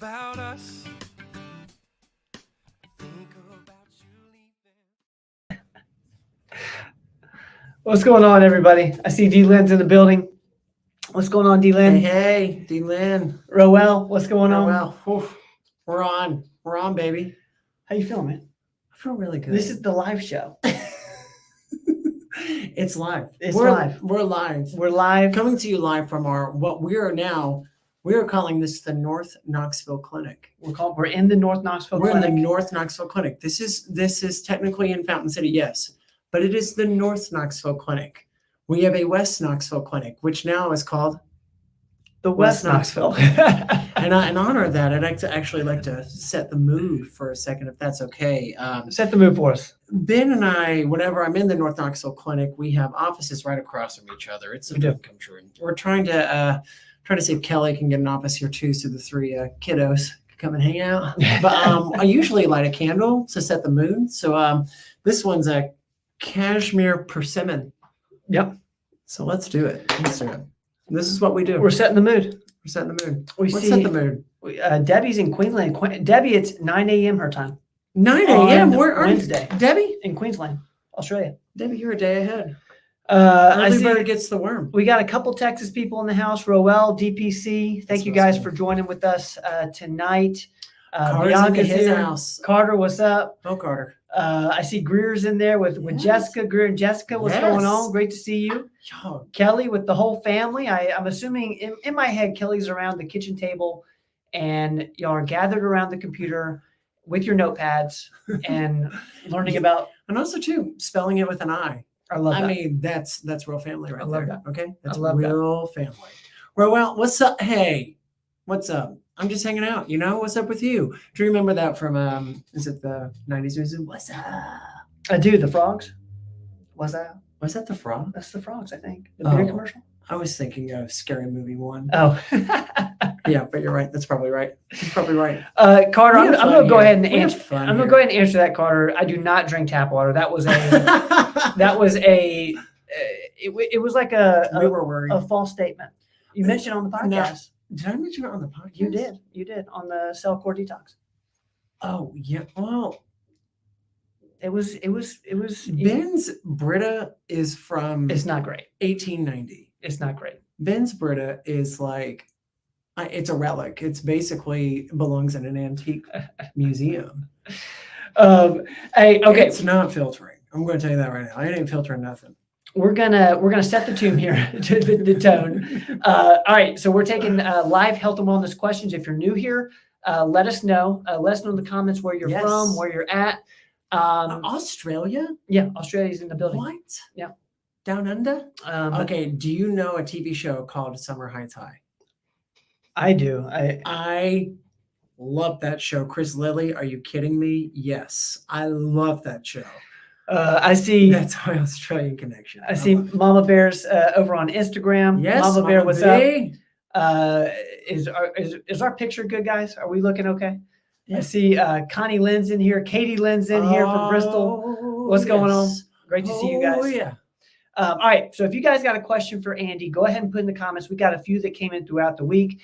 about us. Think about you leaving. What's going on, everybody? I see D-Lynn's in the building. What's going on, D-Lynn? Hey, D-Lynn. Roel, what's going on? Well, we're on. We're on, baby. How you feeling, man? I feel really good. This is the live show. It's live. We're live. We're live. We're live. Coming to you live from we are calling this the North Knoxville Clinic. We're in the North Knoxville We're Clinic. in the North Knoxville Clinic. This is technically in Fountain City, yes, but it is the North Knoxville Clinic. We have a West Knoxville Clinic, which now is called the West Knoxville. And in honor of that, I'd actually like to set the mood for a second, if that's okay. Set the mood for us. Ben and I, whenever I'm in the North Knoxville Clinic, we have offices right across from each other. It's a dream come true. We're trying to see if Kelly can get an office here too, so the three kiddos can come and hang out. But I usually light a candle to set the mood. So this one's a cashmere persimmon. Yep. So let's do it. This is what we do. We're setting the mood. We're setting the mood. We Let's see set the mood. Debbie's in Queensland. Debbie, it's 9 a.m. her time. 9 a.m. Where are Wednesday. Debbie? In Queensland, Australia. Debbie, you're a day ahead. I see Everybody gets the worm. we got a couple Texas people in the house. Roel, DPC. Thank you guys for joining with us tonight. Bianca's in his house. Carter, what's up? Oh, Carter. I see Greer's in there with Yes. Jessica. Greer and Jessica, what's going on? Great to see you. Yo, Kelly with the whole family. I'm assuming in my head, Kelly's around the kitchen table and y'all are gathered around the computer with your notepads and learning about. and also too, spelling it with an I. I love that. mean, that's real family right I love there. that. Okay, that's love real family. Well, what's up? Hey, what's up? I'm just hanging out. You know, what's up with you? Do you remember that from is it the 90s music? What's up? I do. The frogs. Was that? Was that the frog? That's the frogs, I think. The beer commercial. I was thinking of Scary Movie 1. Oh. Yeah, but you're right. That's probably right. You're probably right. Carter, I'm going to go ahead and We have answer. fun I'm going to go ahead and answer that, Carter. I do not drink tap water. That was it was like We were worried. a false statement. You mentioned on the podcast. Did I mention it on the podcast? You did on the Cell Core Detox. Oh yeah. Well, It was. Ben's Brita is from It's not great. 1890. It's not great. Ben's Brita is like, it's a relic. It's basically belongs in an antique museum. Hey, okay. It's not filtering. I'm going to tell you that right now. I ain't filtering nothing. We're gonna set the tune here to the tone. All right, so we're taking live health and wellness questions. If you're new here, let us know. Let us know in the comments where you're from, where you're at. Australia? Yeah, Australia's in the building. What? Yeah. Down under? But Okay. Do you know a TV show called Summer Heights High? I do. I love that show. Chris Lilly, are you kidding me? Yes, I love that show. I see. That's my Australian connection. I see Mama Bear's over on Instagram. Yes, Mama Bear, what's B. up? Is our picture good, guys? Are we looking okay? Yeah. I see Connie Lynn's in here. Katie Lynn's in here from Bristol. What's going on? Great to see you guys. Oh yeah. All right. So if you guys got a question for Andy, go ahead and put in the comments. We got a few that came in throughout the week.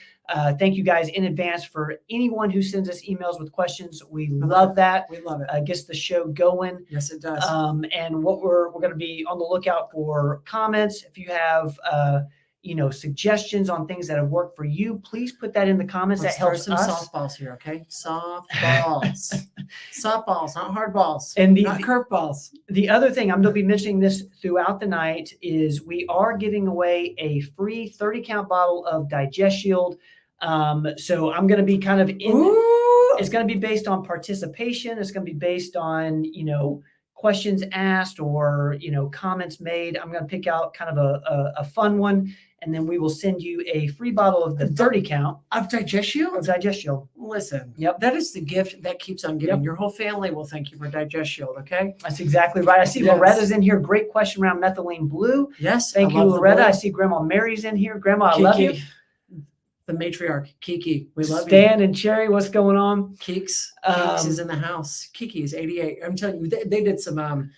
Thank you guys in advance for anyone who sends us emails with questions. We love that. We love it. Gets the show going. Yes, it does. And what we're going to be on the lookout for comments. If you have, suggestions on things that have worked for you, please put that in the comments. Let's that helps throw us. some softballs here, okay? Softballs. Softballs, not hard balls. And not curveballs. The other thing, I'm going to be mentioning this throughout the night, is we are giving away a free 30-count bottle of Digest Shield. So I'm going to be kind of it's going to be based on participation. It's going to be based on, questions asked or, comments made. I'm going to pick out kind of a fun one, and then we will send you a free bottle of the 30-count of Digest Shield. Listen, Yep. That is the gift that keeps on giving. Yep. Your whole family will thank you for Digest Shield, okay? That's exactly right. I see Loretta's in here. Great question around methylene blue. Yes. Thank you, Loretta. I see Grandma Mary's in here. Grandma, Kiki, I love you. The matriarch, Kiki. We love you. Stan and Cherry, what's going on? Keeks is in the house. Kiki is 88. I'm telling you, they did some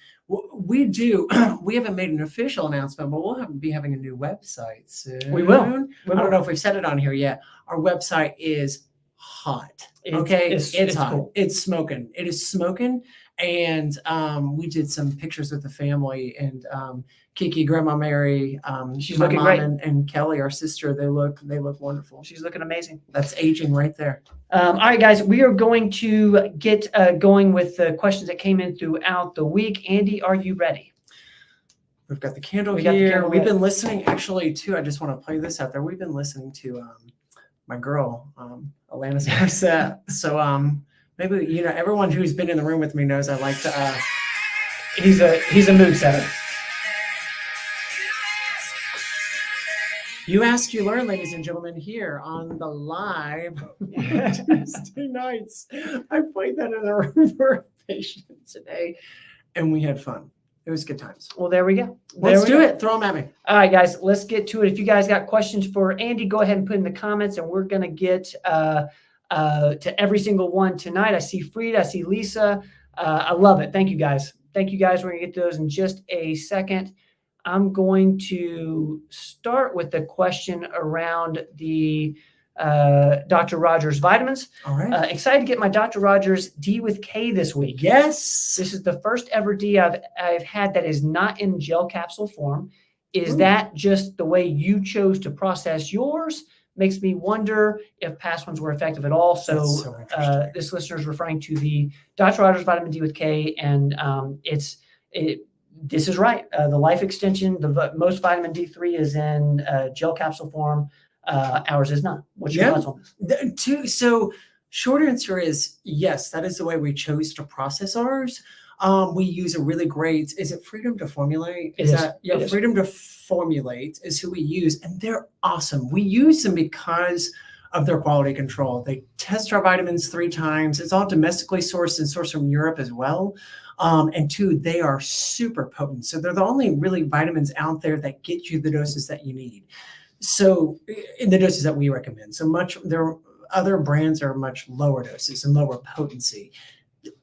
we haven't made an official announcement, but we'll be having a new website soon. We will. I don't know if we've said it on here yet. Our website is hot. It's- Okay, it's hot. cool. It's smoking. It is smoking. And we did some pictures with the family, and Kiki, Grandma Mary, She's my looking mom great. and Kelly, our sister. They look wonderful. She's looking amazing. That's aging right there. All right, guys, we are going to get going with the questions that came in throughout the week. Andy, are you ready? We've got the candle We got the here. candle We've lit. been listening, actually, too. I just want to play this out there. We've been listening to my girl, Alanis Morissette. So maybe, you know, everyone who's been in the room with me knows I like to. He's a mood setter. You ask, you learn, ladies and gentlemen, here on the live Tuesday nights. I played that in the room for a patient today, and we had fun. It was good times. Well, there we go. Let's do it. Throw them at me. All right, guys, let's get to it. If you guys got questions for Andy, go ahead and put in the comments, and we're going to get to every single one tonight. I see Frida. I see Lisa. I love it. Thank you, guys. Thank you, guys. We're going to get to those in just a second. I'm going to start with the question around the Dr. Rogers vitamins. All right. Excited to get my Dr. Rogers D with K this week. Yes. This is the first ever D I've had that is not in gel capsule form. Is Ooh. that just the way you chose to process yours? Makes me wonder if past ones were effective at all. That's so interesting. This listener is referring to the Dr. Rogers vitamin D with K, and this is right. The life extension, most vitamin D3 is in gel capsule form. Ours is not. What's your thoughts on this? So short answer is yes, that is the way we chose to process ours. We use a really great, is it Freedom to Formulate? It is. Yeah, It is. Freedom to Formulate is who we use, and they're awesome. We use them because of their quality control. They test our vitamins 3 times. It's all domestically sourced and sourced from Europe as well. And 2, they are super potent. So they're the only really vitamins out there that get you the doses that you need. So in the doses that we recommend. There other brands are much lower doses and lower potency.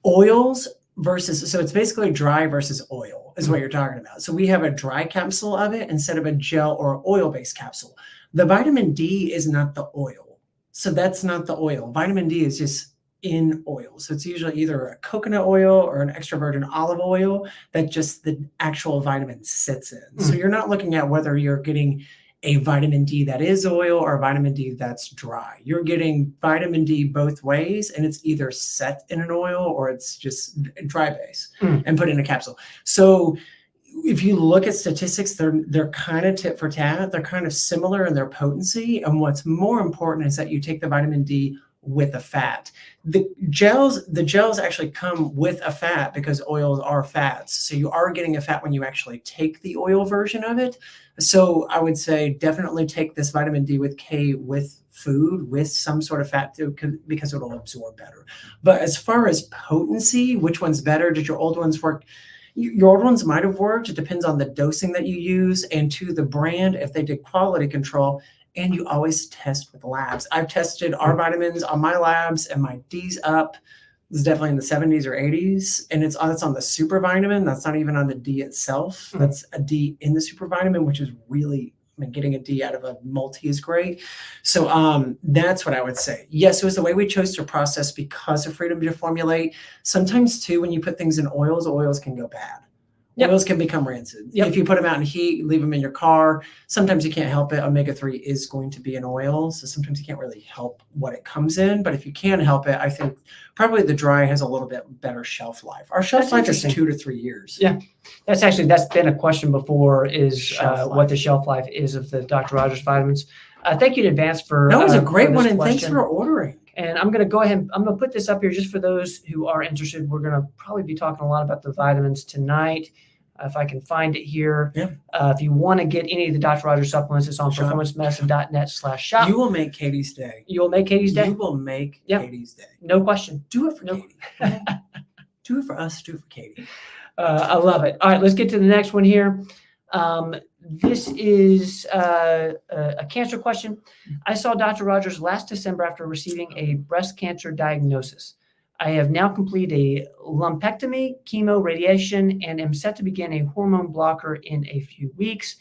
Oils versus, so it's basically dry versus oil is what you're talking about. So we have a dry capsule of it instead of a gel or oil-based capsule. The vitamin D is not the oil. So that's not the oil. Vitamin D is just in oil. So it's usually either a coconut oil or an extra virgin olive oil that just the actual vitamin sits in. So you're not looking at whether you're getting a vitamin D that is oil or a vitamin D that's dry. You're getting vitamin D both ways, and it's either set in an oil or it's just dry base and put in a capsule. So if you look at statistics, they're kind of tit for tat. They're kind of similar in their potency. And what's more important is that you take the vitamin D with a fat. The gels actually come with a fat because oils are fats. So you are getting a fat when you actually take the oil version of it. So I would say definitely take this vitamin D with K with food with some sort of fat too, because it'll absorb better. But as far as potency, which one's better? Did your old ones work? Your old ones might have worked. It depends on the dosing that you use and to the brand, if they did quality control. And you always test with labs. I've tested our vitamins on my labs, and my D's up. It's definitely in the 70s or 80s. And it's on the super vitamin. That's not even on the D itself. That's a D in the super vitamin, which is really, I mean, getting a D out of a multi is great. So that's what I would say. Yes, it was the way we chose to process because of Freedom to Formulate. Sometimes too, when you put things in oils can go bad. Yep. Oils can become rancid. Yep. If you put them out in heat, leave them in your car, sometimes you can't help it. Omega-3 is going to be an oil. So sometimes you can't really help what it comes in. But if you can help it, I think probably the dry has a little bit better shelf life. Our shelf That's life is interesting. 2 to 3 years. Yeah. That's been a question before, is Shelf what life. the shelf life is of the Dr. Rogers vitamins. Thank you in advance for That was a for great this one. And thanks question. for ordering. And I'm going to go ahead. I'm going to put this up here just for those who are interested. We're going to probably be talking a lot about the vitamins tonight. If I can find it here. Yeah. If you want to get any of the Dr. Rogers supplements, it's on Shop. performancemedicine.net/shop. You will make Katie's day. You will make Katie's day. You will make Yep. Katie's day. No question. Do it for No. Katie. Do it for us. Do it for Katie. I love it. All right, let's get to the next one here. This is a cancer question. I saw Dr. Rogers last December after receiving a breast cancer diagnosis. I have now completed a lumpectomy, chemo, radiation, and am set to begin a hormone blocker in a few weeks.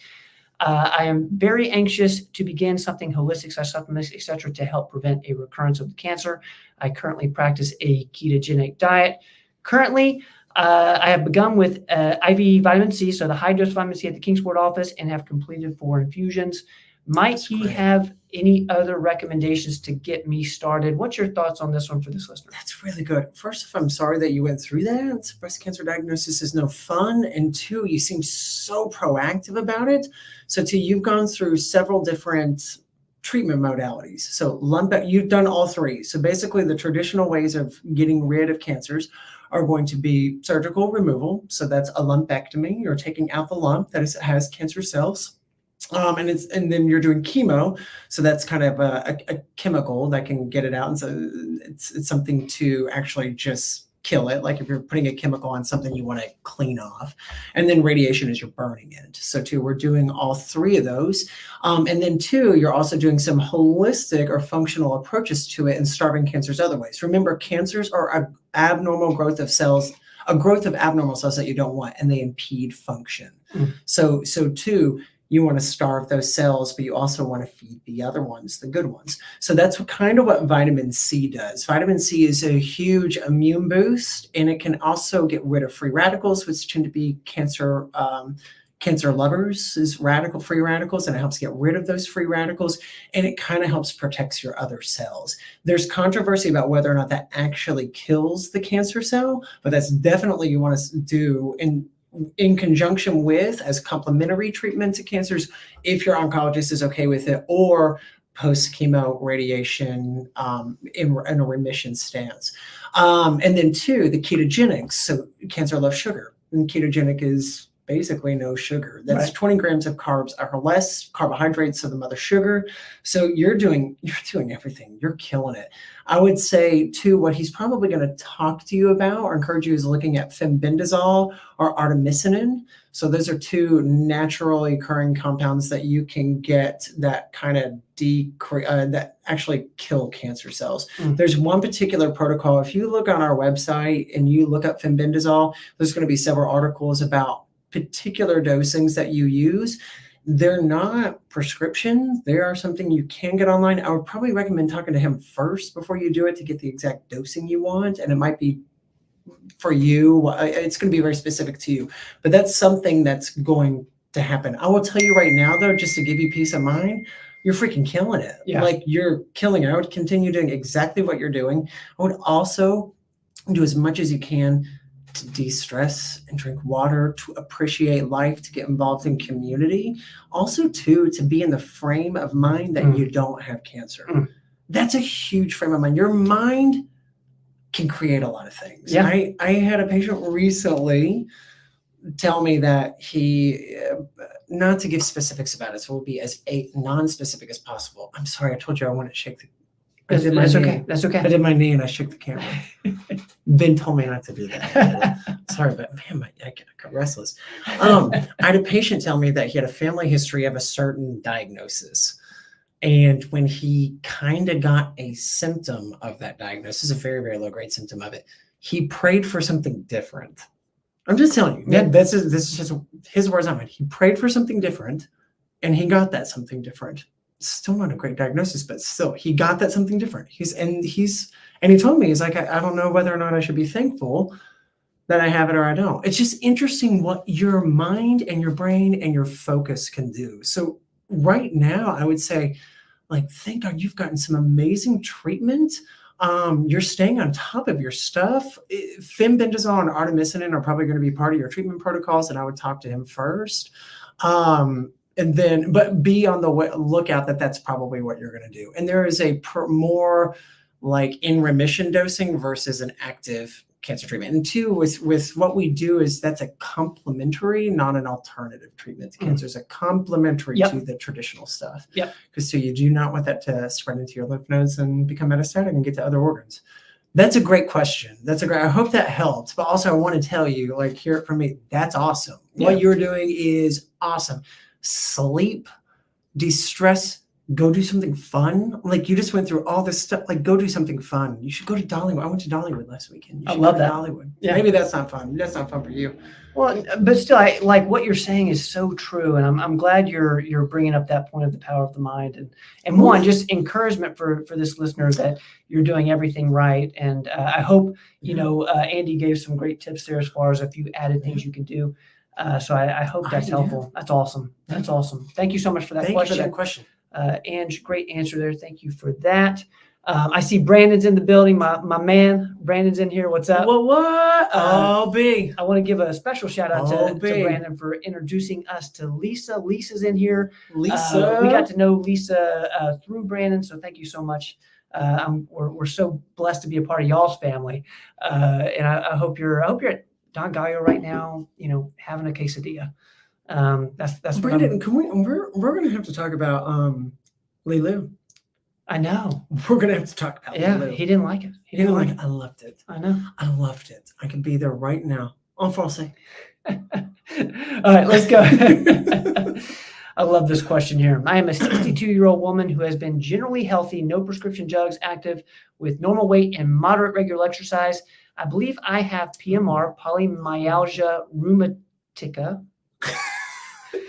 I am very anxious to begin something holistic, supplements, etc., to help prevent a recurrence of the cancer. I currently practice a ketogenic diet. Currently, I have begun with IV vitamin C, so the high-dose vitamin C at the Kingsport office, and have completed 4 infusions. Might That's he great. have any other recommendations to get me started? What's your thoughts on this one for this listener? That's really good. First off, I'm sorry that you went through that. Breast cancer diagnosis is no fun. And 2, you seem so proactive about it. So 2, you've gone through several different treatment modalities. So you've done all 3. So basically the traditional ways of getting rid of cancers are going to be surgical removal. So that's a lumpectomy. You're taking out the lump that has cancer cells. And then you're doing chemo, so that's kind of a chemical that can get it out, and so it's something to actually just kill it. Like if you're putting a chemical on something you want to clean off, and then radiation is you're burning it. So 2, we're doing all 3 of those, and then 2, you're also doing some holistic or functional approaches to it and starving cancers other ways. Remember, cancers are an abnormal growth of cells. A growth of abnormal cells that you don't want, and they impede function. So 2, you want to starve those cells, but you also want to feed the other ones, the good ones. So that's kind of what vitamin C does. Vitamin C is a huge immune boost, and it can also get rid of free radicals, which tend to be cancer lovers, is free radicals, and it helps get rid of those free radicals, and it kind of helps protect your other cells. There's controversy about whether or not that actually kills the cancer cell, but that's definitely you want to do in conjunction with as complementary treatment to cancers, if your oncologist is okay with it, or post-chemo radiation in a remission stance. And then 2, the ketogenics. So cancer loves sugar, and ketogenic is basically no sugar. That's Right. 20 grams of carbs or less, carbohydrates of the mother sugar. So you're doing everything. You're killing it. I would say 2, what he's probably going to talk to you about or encourage you is looking at fenbendazole or artemisinin. So those are 2 naturally occurring compounds that you can get that kind of that actually kill cancer cells. There's one particular protocol. If you look on our website and you look up fenbendazole, there's going to be several articles about particular dosings that you use. They're not prescription. They are something you can get online. I would probably recommend talking to him first before you do it to get the exact dosing you want. And it might be for you. It's going to be very specific to you, but that's something that's going to happen. I will tell you right now, though, just to give you peace of mind, you're freaking killing it. Yeah. Like you're killing it. I would continue doing exactly what you're doing. I would also do as much as you can to de-stress and drink water, to appreciate life, to get involved in community. Also, too, to be in the frame of mind that you don't have cancer. That's a huge frame of mind. Your mind can create a lot of things. Yeah. I had a patient recently tell me that he, not to give specifics about it, so we'll be as non-specific as possible. I'm sorry, I told you I wouldn't shake the That's okay. That's I okay. did my knee and I shook the camera. Ben told me not to do that. Sorry, but man, I got restless. I had a patient tell me that he had a family history of a certain diagnosis. And when he kind of got a symptom of that diagnosis, a very, very low grade symptom of it, he prayed for something different. I'm just telling you, man, this is just his words, not mine. He prayed for something different and he got that something different. Still not a great diagnosis, but still he got that something different. And he told me, he's like, I don't know whether or not I should be thankful that I have it or I don't. It's just interesting what your mind and your brain and your focus can do. So right now, I would say, like, thank God you've gotten some amazing treatment. You're staying on top of your stuff. Fenbendazole and artemisinin are probably going to be part of your treatment protocols, and I would talk to him first. And then, but be on the lookout that that's probably what you're going to do. And there is a more like in remission dosing versus an active cancer treatment. And 2, with what we do is that's a complementary, not an alternative treatment to cancer. It's a complementary to the traditional stuff. Yep. Because so you do not want that to spread into your lymph nodes and become metastatic and get to other organs. That's a great question. I hope that helped. But also I want to tell you, like, hear it from me. That's awesome. Yeah. What you're doing is awesome. Sleep, de-stress, go do something fun. Like you just went through all this stuff. Like go do something fun. You should go to Dollywood. I went to Dollywood last weekend. You I should love go to that. Dollywood. Yeah. Maybe that's not fun. That's not fun for you. Well, but still, I like what you're saying is so true, and I'm glad you're bringing up that point of the power of the mind, and one, just encouragement for this listener that you're doing everything right, and I hope Andy gave some great tips there as far as a few added things you can do. So I hope that's helpful. That's awesome. That's awesome. Thank you so much for that Thank question. you for that question. Ange, great answer there. Thank you for that. I see Brandon's in the building. My man, Brandon's in here. What's up? What? Oh, B. I want to give a special shout out to big. Brandon for introducing us to Lisa. Lisa's in here. Lisa. We got to know Lisa through Brandon, so thank you so much. We're so blessed to be a part of y'all's family, and I hope you're at Don Gallo right now. Having a quesadilla. That's what Brandon. We're gonna have to talk about Lilu. I know. We're gonna have to talk about Lilu. He didn't like it. He didn't like it. I loved it. I know. I loved it. I could be there right now. En français. All right, let's go. I love this question here. I am a 62-year-old woman who has been generally healthy, no prescription drugs, active, with normal weight and moderate regular exercise. I believe I have PMR, polymyalgia rheumatica.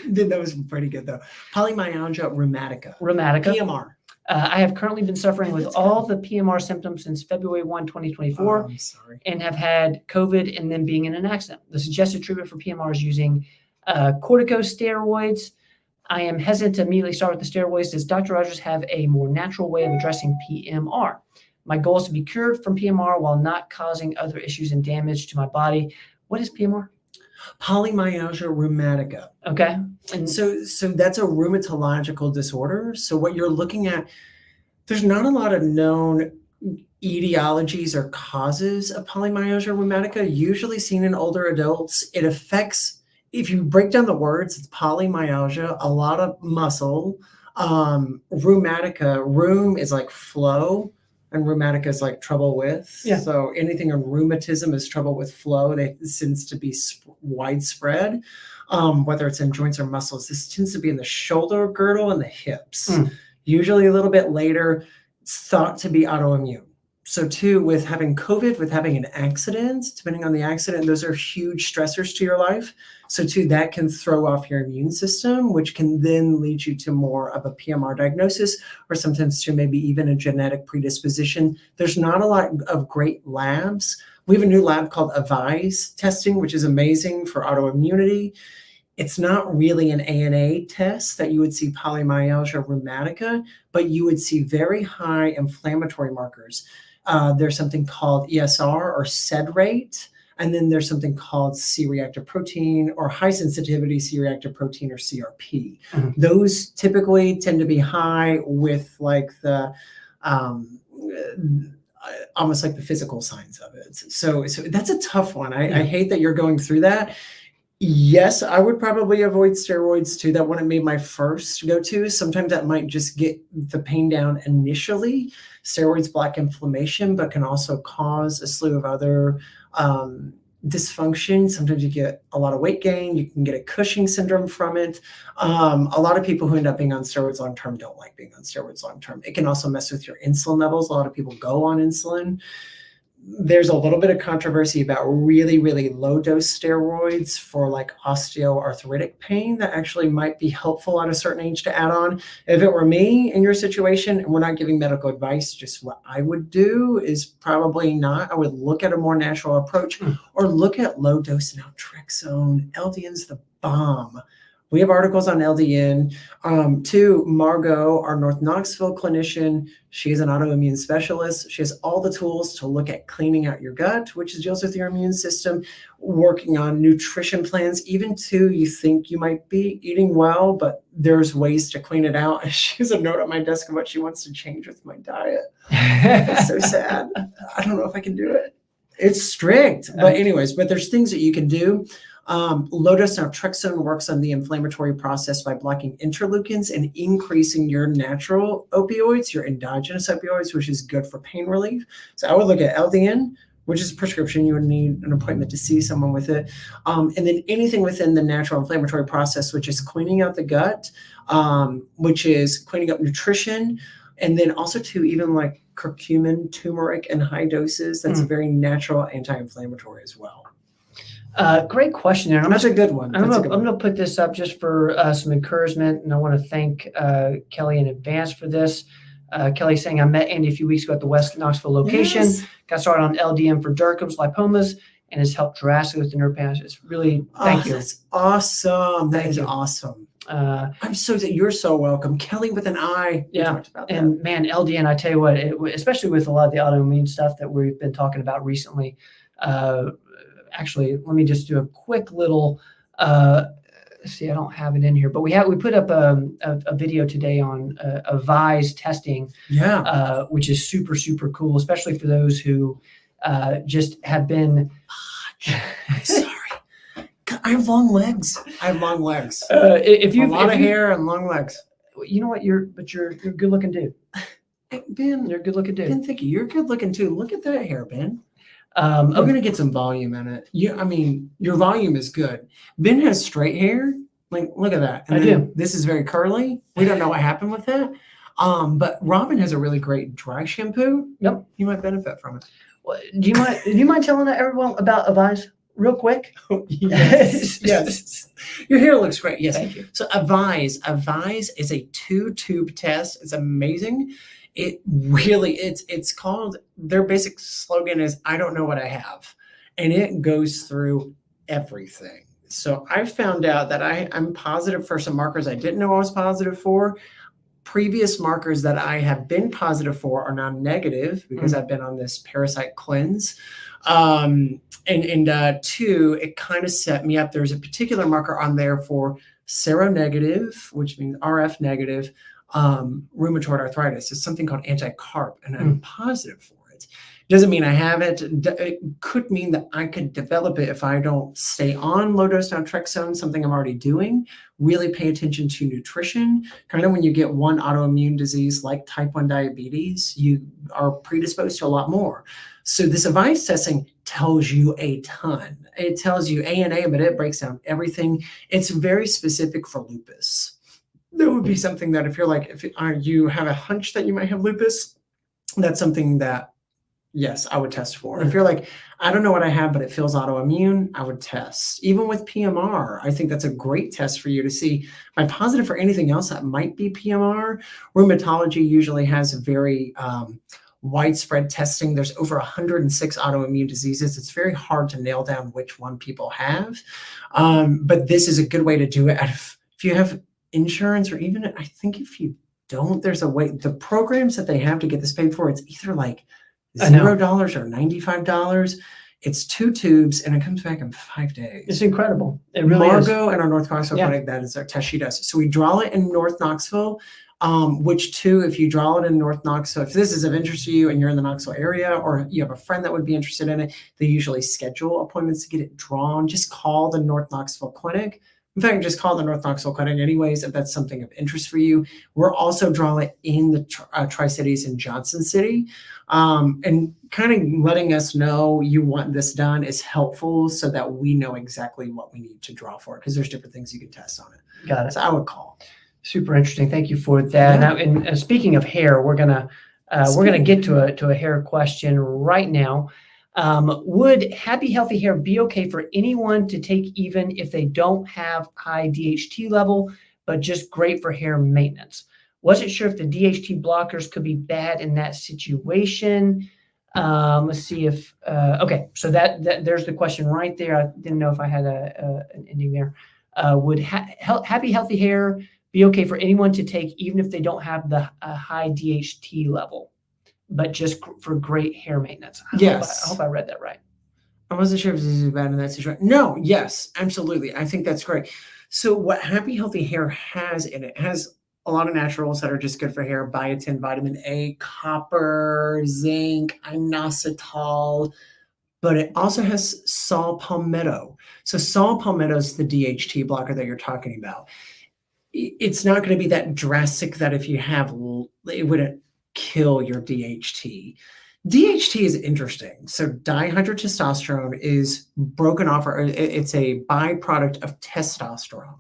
That was pretty good though. Polymyalgia rheumatica. PMR. I have currently been suffering with all the PMR symptoms since February 1, 2024, I'm sorry. and have had COVID and then being in an accident. The suggested treatment for PMR is using corticosteroids. I am hesitant to immediately start with the steroids. Does Dr. Rogers have a more natural way of addressing PMR? My goal is to be cured from PMR while not causing other issues and damage to my body. What is PMR? Polymyalgia rheumatica. Okay. And So that's a rheumatological disorder. So what you're looking at, there's not a lot of known etiologies or causes of polymyalgia rheumatica, usually seen in older adults. It affects, if you break down the words, it's polymyalgia, a lot of muscle. Rheumatica, rheum is like flow, and rheumatica is like trouble with. Yeah. So anything in rheumatism is trouble with flow. It tends to be widespread, whether it's in joints or muscles. This tends to be in the shoulder girdle and the hips. Usually a little bit later. It's thought to be autoimmune. So too, with having COVID, with having an accident, depending on the accident, those are huge stressors to your life. So too, that can throw off your immune system, which can then lead you to more of a PMR diagnosis, or sometimes to maybe even a genetic predisposition. There's not a lot of great labs. We have a new lab called AVISE testing, which is amazing for autoimmunity. It's not really an ANA test that you would see polymyalgia rheumatica, but you would see very high inflammatory markers. There's something called ESR or SED rate, and then there's something called C-reactive protein or high sensitivity C-reactive protein or CRP. Those typically tend to be high with like the almost like the physical signs of it. So that's a tough one. I hate that you're going through that. Yes, I would probably avoid steroids too. That wouldn't be my first go-to. Sometimes that might just get the pain down initially. Steroids block inflammation, but can also cause a slew of other dysfunction. Sometimes you get a lot of weight gain. You can get a Cushing syndrome from it. A lot of people who end up being on steroids long-term don't like being on steroids long-term. It can also mess with your insulin levels. A lot of people go on insulin. There's a little bit of controversy about really, really low dose steroids for like osteoarthritic pain that actually might be helpful at a certain age to add on. If it were me in your situation, and we're not giving medical advice, just what I would do is probably not. I would look at a more natural approach or look at low dose naltrexone. LDN's the bomb. We have articles on LDN. Too, Margot, our North Knoxville clinician, she's an autoimmune specialist. She has all the tools to look at cleaning out your gut, which deals with your immune system, working on nutrition plans. Even too, you think you might be eating well, but there's ways to clean it out. She has a note on my desk of what she wants to change with my diet. It's so sad. I don't know if I can do it. It's strict. But anyways, but there's things that you can do. Low-dose naltrexone works on the inflammatory process by blocking interleukins and increasing your natural opioids, your endogenous opioids, which is good for pain relief. So I would look at LDN, which is a prescription. You would need an appointment to see someone with it. And then anything within the natural inflammatory process, which is cleaning out the gut, which is cleaning up nutrition, and then also to even like curcumin, turmeric in high doses. That's a very natural anti-inflammatory as well. Great question there. That's a good one. I'm That's a good going one. to put this up just for some encouragement, and I want to thank Kelly in advance for this. Kelly saying, I met Andy a few weeks ago at the West Knoxville location, Yes. got started on LDM for Derkham's lipomas, and has helped drastically with the nerve patch. It's really, thank you. That's awesome. That Thank is you. awesome. Uh, I'm so that you're so welcome. Kelly with an I. We Yeah, talked about that. and man, LDN, I tell you what, especially with a lot of the autoimmune stuff that we've been talking about recently. Actually, let me just do a quick little. See, I don't have it in here, but we put up a video today on a VISE testing, Yeah. which is super, super cool, especially for those who just have been. I'm sorry. God, I have long legs. I have long legs. If A you lot of hair and long legs. you know what, you're a good looking dude. Hey, Ben, You're a good looking dude. Ben, thank you. You're good looking too. Look at that hair, Ben. We're Okay. gonna get some volume in it. I mean, your volume is good. Ben has straight hair. Like, look at that. I then do. This is very curly. We don't know what happened with that. But Robin has a really great dry shampoo. Yep. You might benefit from it. Well, do you mind telling everyone about Avise real quick? Yes. Yes. Your hair looks great. Yes. Thank you. So Avise is a 2-tube test. It's amazing. It really, it's called, their basic slogan is, I don't know what I have. And it goes through everything. So I found out that I'm positive for some markers I didn't know I was positive for. Previous markers that I have been positive for are now negative because I've been on this parasite cleanse. And two, it kind of set me up. There's a particular marker on there for seronegative, which means RF negative, rheumatoid arthritis. It's something called anti-carp, and I'm positive for it. Doesn't mean I have it. It could mean that I could develop it if I don't stay on low-dose naltrexone, something I'm already doing. Really pay attention to nutrition. Kind of when you get one autoimmune disease like type 1 diabetes, you are predisposed to a lot more. So this Avise testing tells you a ton. It tells you ANA, but it breaks down everything. It's very specific for lupus. That would be something that if you're like, if you have a hunch that you might have lupus, that's something that, yes, I would test for. If you're like, I don't know what I have, but it feels autoimmune, I would test. Even with PMR, I think that's a great test for you to see, am I positive for anything else that might be PMR? Rheumatology usually has very widespread testing. There's over 106 autoimmune diseases. It's very hard to nail down which one people have. But this is a good way to do it. If you have insurance, or even I think if you don't, there's a way. The programs that they have to get this paid for, it's either like $0 or $95. It's 2 tubes and it comes back in 5 days. It's incredible. It really is. Margot and our North Knoxville clinic, that is our test she does. So we draw it in North Knoxville, which too, if you draw it in North Knoxville, if this is of interest to you and you're in the Knoxville area, or you have a friend that would be interested in it, they usually schedule appointments to get it drawn. Just call the North Knoxville clinic. In fact, just call the North Knoxville clinic anyways, if that's something of interest for you. We're also drawing it in the Tri-Cities in Johnson City. And kind of letting us know you want this done is helpful so that we know exactly what we need to draw for it, because there's different things you can test on it. Got it. So I would call. Super interesting. Thank you for that. Now, and speaking of hair, we're gonna get to a hair question right now. Would happy healthy hair be okay for anyone to take even if they don't have high DHT level, but just great for hair maintenance? Wasn't sure if the DHT blockers could be bad in that situation. Let's see if okay. So that there's the question right there. I didn't know if I had an ending there. Would happy healthy hair be okay for anyone to take even if they don't have the high DHT level, but just for great hair maintenance? I hope I read that right. I wasn't sure if this is bad in that situation. No, yes, absolutely. I think that's great. So what Happy Healthy Hair has in it has a lot of naturals that are just good for hair: biotin, vitamin A, copper, zinc, inositol, but it also has saw palmetto. So saw palmetto is the DHT blocker that you're talking about. It's not going to be that drastic that if you have, it wouldn't kill your DHT. DHT is interesting. So dihydrotestosterone is broken off, or it's a byproduct of testosterone.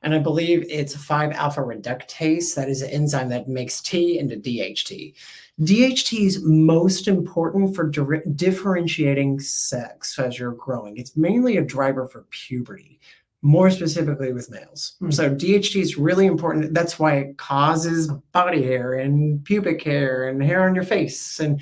And I believe it's 5-alpha reductase. That is an enzyme that makes T into DHT. DHT is most important for differentiating sex as you're growing. It's mainly a driver for puberty, more specifically with males. So DHT is really important. That's why it causes body hair and pubic hair and hair on your face and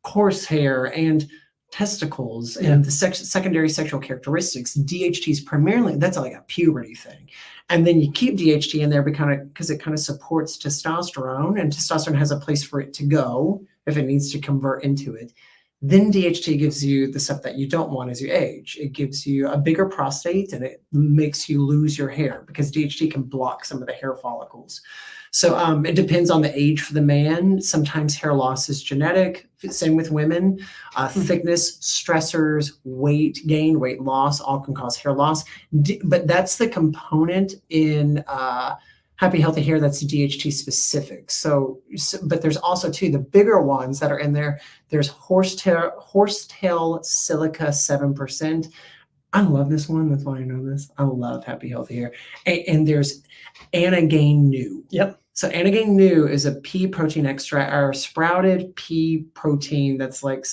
coarse hair and testicles and the secondary sexual characteristics. DHT is primarily, that's like a puberty thing. And then you keep DHT in there because it kind of supports testosterone, and testosterone has a place for it to go if it needs to convert into it. Then DHT gives you the stuff that you don't want as you age. It gives you a bigger prostate, and it makes you lose your hair because DHT can block some of the hair follicles. So it depends on the age for the man. Sometimes hair loss is genetic. Same with women. Thickness, stressors, weight gain, weight loss, all can cause hair loss. But that's the component in Happy Healthy Hair that's DHT specific. So, but there's also too the bigger ones that are in there. There's horsetail silica 7%. I love this one. That's why I know this. I love Happy Healthy Hair. And there's Anagain New. Yep. So Anagain New is a pea protein extract, or sprouted pea protein that's like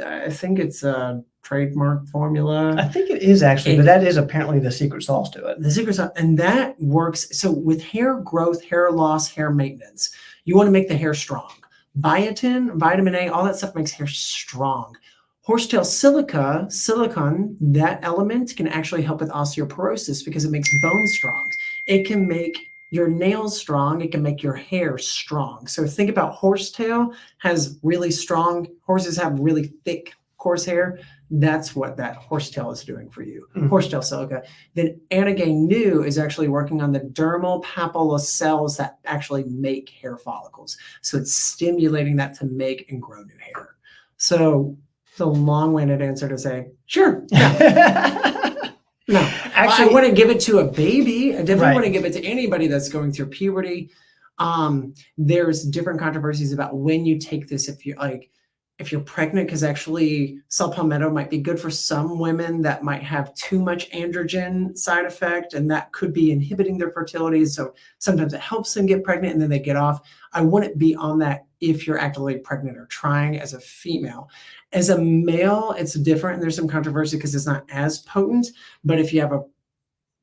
I think it's a trademark formula. I think it is actually, but that is apparently the secret sauce to it. The secret sauce, and that works. So with hair growth, hair loss, hair maintenance, you want to make the hair strong. Biotin, vitamin A, all that stuff makes hair strong. Horsetail silicon, that element can actually help with osteoporosis because it makes bones strong. It can make your nails strong. It can make your hair strong. So think about horsetail has really strong, horses have really thick, coarse hair. That's what that horsetail is doing for you. Horsetail silica. Then Anagain New is actually working on the dermal papilla cells that actually make hair follicles. So it's stimulating that to make and grow new hair. So it's a long-winded answer to say, sure. Yeah. No, actually, I want to give it to a baby. I definitely want to give it to anybody that's going through puberty. There's different controversies about when you take this. If you're pregnant, because actually saw palmetto might be good for some women that might have too much androgen side effect, and that could be inhibiting their fertility. So sometimes it helps them get pregnant and then they get off. I wouldn't be on that if you're actively pregnant or trying as a female. As a male, it's different. There's some controversy because it's not as potent, but if you have a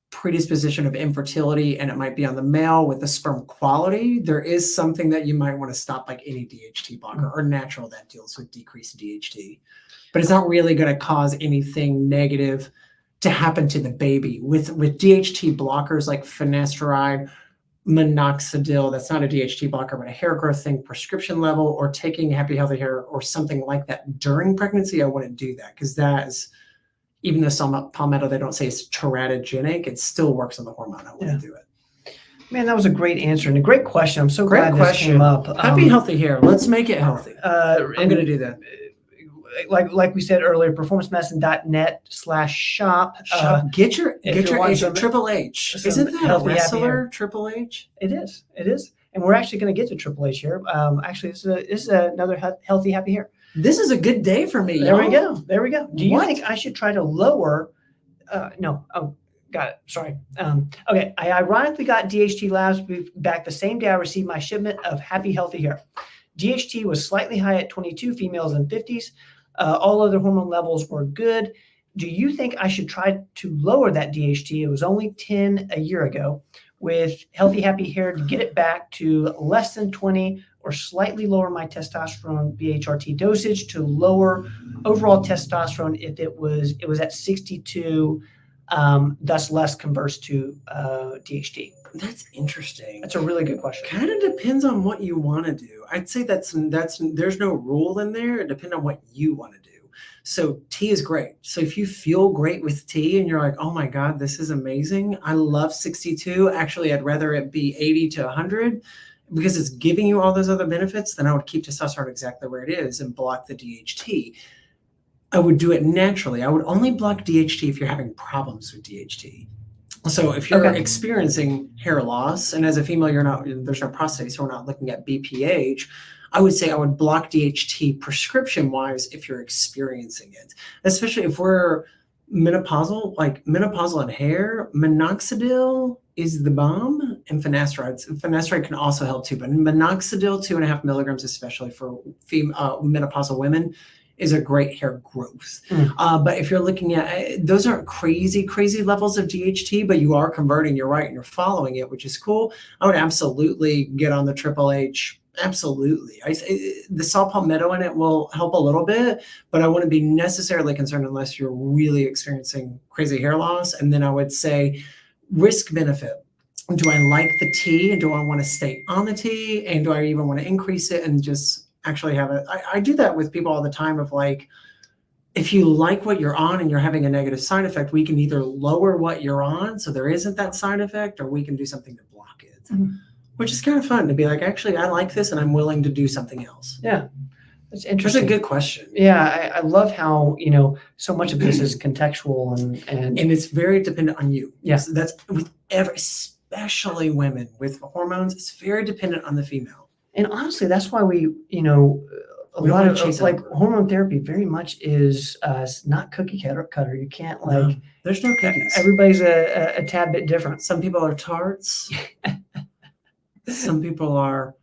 predisposition of infertility and it might be on the male with the sperm quality, there is something that you might want to stop, like any DHT blocker or natural that deals with decreased DHT. But it's not really going to cause anything negative to happen to the baby. With DHT blockers like finasteride, minoxidil, that's not a DHT blocker, but a hair growth thing, prescription level, or taking Happy Healthy Hair or something like that during pregnancy, I wouldn't do that because that is, even though some palmetto, they don't say it's teratogenic, it still works on the hormone. I wouldn't do it. Man, that was a great answer and a great question. I'm so glad this came up. Happy Healthy Hair. Let's make it healthy. I'm going to do that. Like we said earlier, performancemedicine.net/shop. Get your agent, Triple H. Isn't that a wrestler, Triple H? It is. And we're actually going to get to Triple H here. Actually, this is another healthy, happy hair. This is a good day for me. There we go. Do you think I should try to lower? No. Oh, got it. Sorry. Okay. I ironically got DHT labs back the same day I received my shipment of Happy Healthy Hair. DHT was slightly high at 22, females in 50s. All other hormone levels were good. Do you think I should try to lower that DHT? It was only 10 a year ago with Healthy Happy Hair to get it back to less than 20, or slightly lower my testosterone BHRT dosage to lower overall testosterone if it was at 62, thus less converts to DHT. That's interesting. That's a really good question. Kind of depends on what you want to do. I'd say that's there's no rule in there. It depends on what you want to do. So tea is great. So if you feel great with tea and you're like, oh my God, this is amazing. I love 62. Actually, I'd rather it be 80 to 100 because it's giving you all those other benefits. Then I would keep testosterone exactly where it is and block the DHT. I would do it naturally. I would only block DHT if you're having problems with DHT. So if you're experiencing hair loss, and as a female, there's no prostate, so we're not looking at BPH, I would say I would block DHT prescription wise if you're experiencing it, especially if we're menopausal, like menopausal in hair. Minoxidil is the bomb, and finasteride. Finasteride can also help too, but minoxidil 2.5 milligrams, especially for menopausal women, is a great hair growth. But if you're looking at, those aren't crazy levels of DHT, but you are converting, you're right, and you're following it, which is cool. I would absolutely get on the Triple H. Absolutely. The saw palmetto in it will help a little bit, but I wouldn't be necessarily concerned unless you're really experiencing crazy hair loss. And then I would say risk benefit. Do I like the tea, and do I want to stay on the tea, and do I even want to increase it and just actually have it? I do that with people all the time of like, if you like what you're on and you're having a negative side effect, we can either lower what you're on so there isn't that side effect, or we can do something to block it. Which is kind of fun to be like, actually, I like this and I'm willing to do something else. Yeah. That's That's interesting. a good question. Yeah. I love how, so much of this is contextual and And it's very dependent on you. Yeah. So that's with especially women with hormones, it's very dependent on the female. And honestly, that's why we, a We lot don't wanna of chase a like number. hormone therapy very much is not cookie cutter. You can't like, There's no cookies. everybody's a tad bit different. Some people are tarts. Some people are,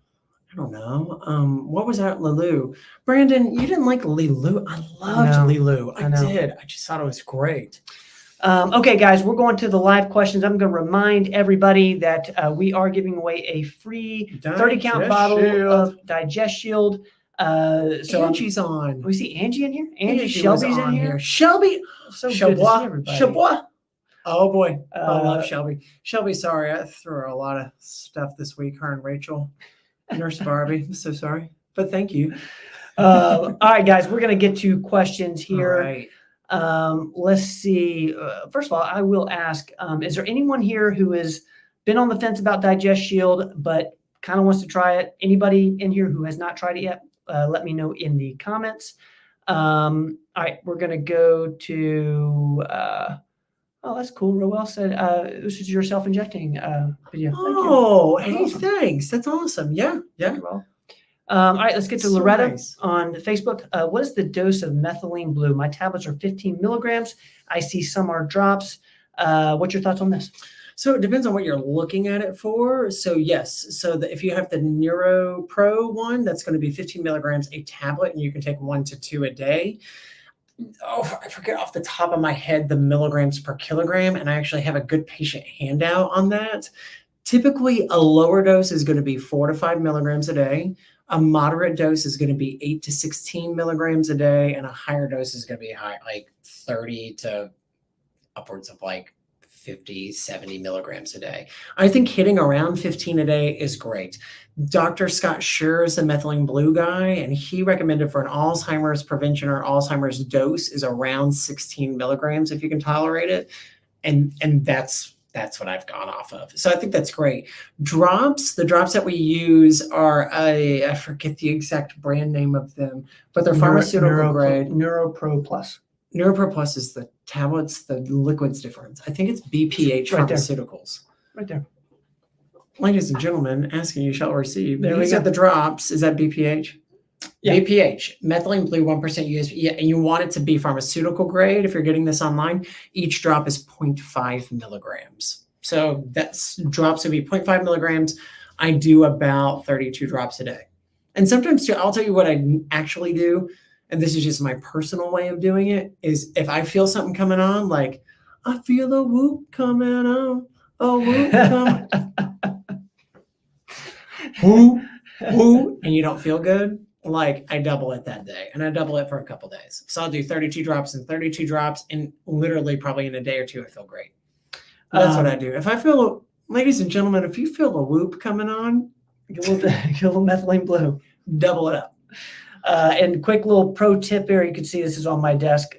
I don't know. What was that, Lilu? Brandon, you didn't like Lilu. I loved know. Lilu. I know. did. I just thought it was great. Okay, guys, we're going to the live questions. I'm going to remind everybody that we are giving away a free 30-count bottle of Digest Shield. So Angie's on. we see Angie in here. Angie was Shelby's in on here. Shelby. So good to see Chabois. everybody. Chabois. Oh boy, I love Uh, Shelby. Shelby, sorry, I threw her a lot of stuff this week. Her and Rachel, Nurse Barbie. I'm so sorry, but thank you. All right, guys, we're going to get to questions here. All right. Let's see. First of all, I will ask, is there anyone here who has been on the fence about Digest Shield, but kind of wants to try it? Anybody in here who has not tried it yet? Let me know in the comments. All right, we're going to go to, oh, that's cool. Roel said, this is your self-injecting video. Thank you. Oh, That's hey, awesome. thanks. That's awesome. Yeah, yeah. Thank you, Roel. All right, let's get to So Loretta nice. on Facebook. What is the dose of methylene blue? My tablets are 15 milligrams. I see some are drops. What's your thoughts on this? So it depends on what you're looking at it for. So yes, so if you have the Neuro Pro one, that's going to be 15 milligrams a tablet, and you can take 1 to 2 a day. Oh, I forget off the top of my head the milligrams per kilogram, and I actually have a good patient handout on that. Typically, a lower dose is going to be 4 to 5 milligrams a day. A moderate dose is going to be 8 to 16 milligrams a day, and a higher dose is going to be high, like 30 to upwards of like 50, 70 milligrams a day. I think hitting around 15 a day is great. Dr. Scott Schur is the methylene blue guy, and he recommended for an Alzheimer's prevention or Alzheimer's dose is around 16 milligrams if you can tolerate it. And that's what I've gone off of. So I think that's great. Drops, the drops that we use are, I forget the exact brand name of them, but they're pharmaceutical grade. NeuroPro Plus. NeuroPro Plus is the tablets, the liquid's different. I think it's BPH Right there. Pharmaceuticals. Right there. Ladies and gentlemen, asking you shall receive. There we These go. are the drops. Is that BPH? Yeah. BPH, methylene blue, 1% USP. Yeah, and you want it to be pharmaceutical grade. If you're getting this online, each drop is 0.5 milligrams. So that's drops would be 0.5 milligrams. I do about 32 drops a day. And sometimes too, I'll tell you what I actually do. And this is just my personal way of doing it, is if I feel something coming on, like I feel a whoop coming on, a whoop coming, whoop, and you don't feel good, like I double it that day, and I double it for a couple days. So I'll do 32 drops and 32 drops, and literally probably in a day or two, I feel great. That's what I do. If I feel, ladies and gentlemen, if you feel a whoop coming on, Get a little methylene blue. double it up. And quick little pro tip here. You can see this is on my desk.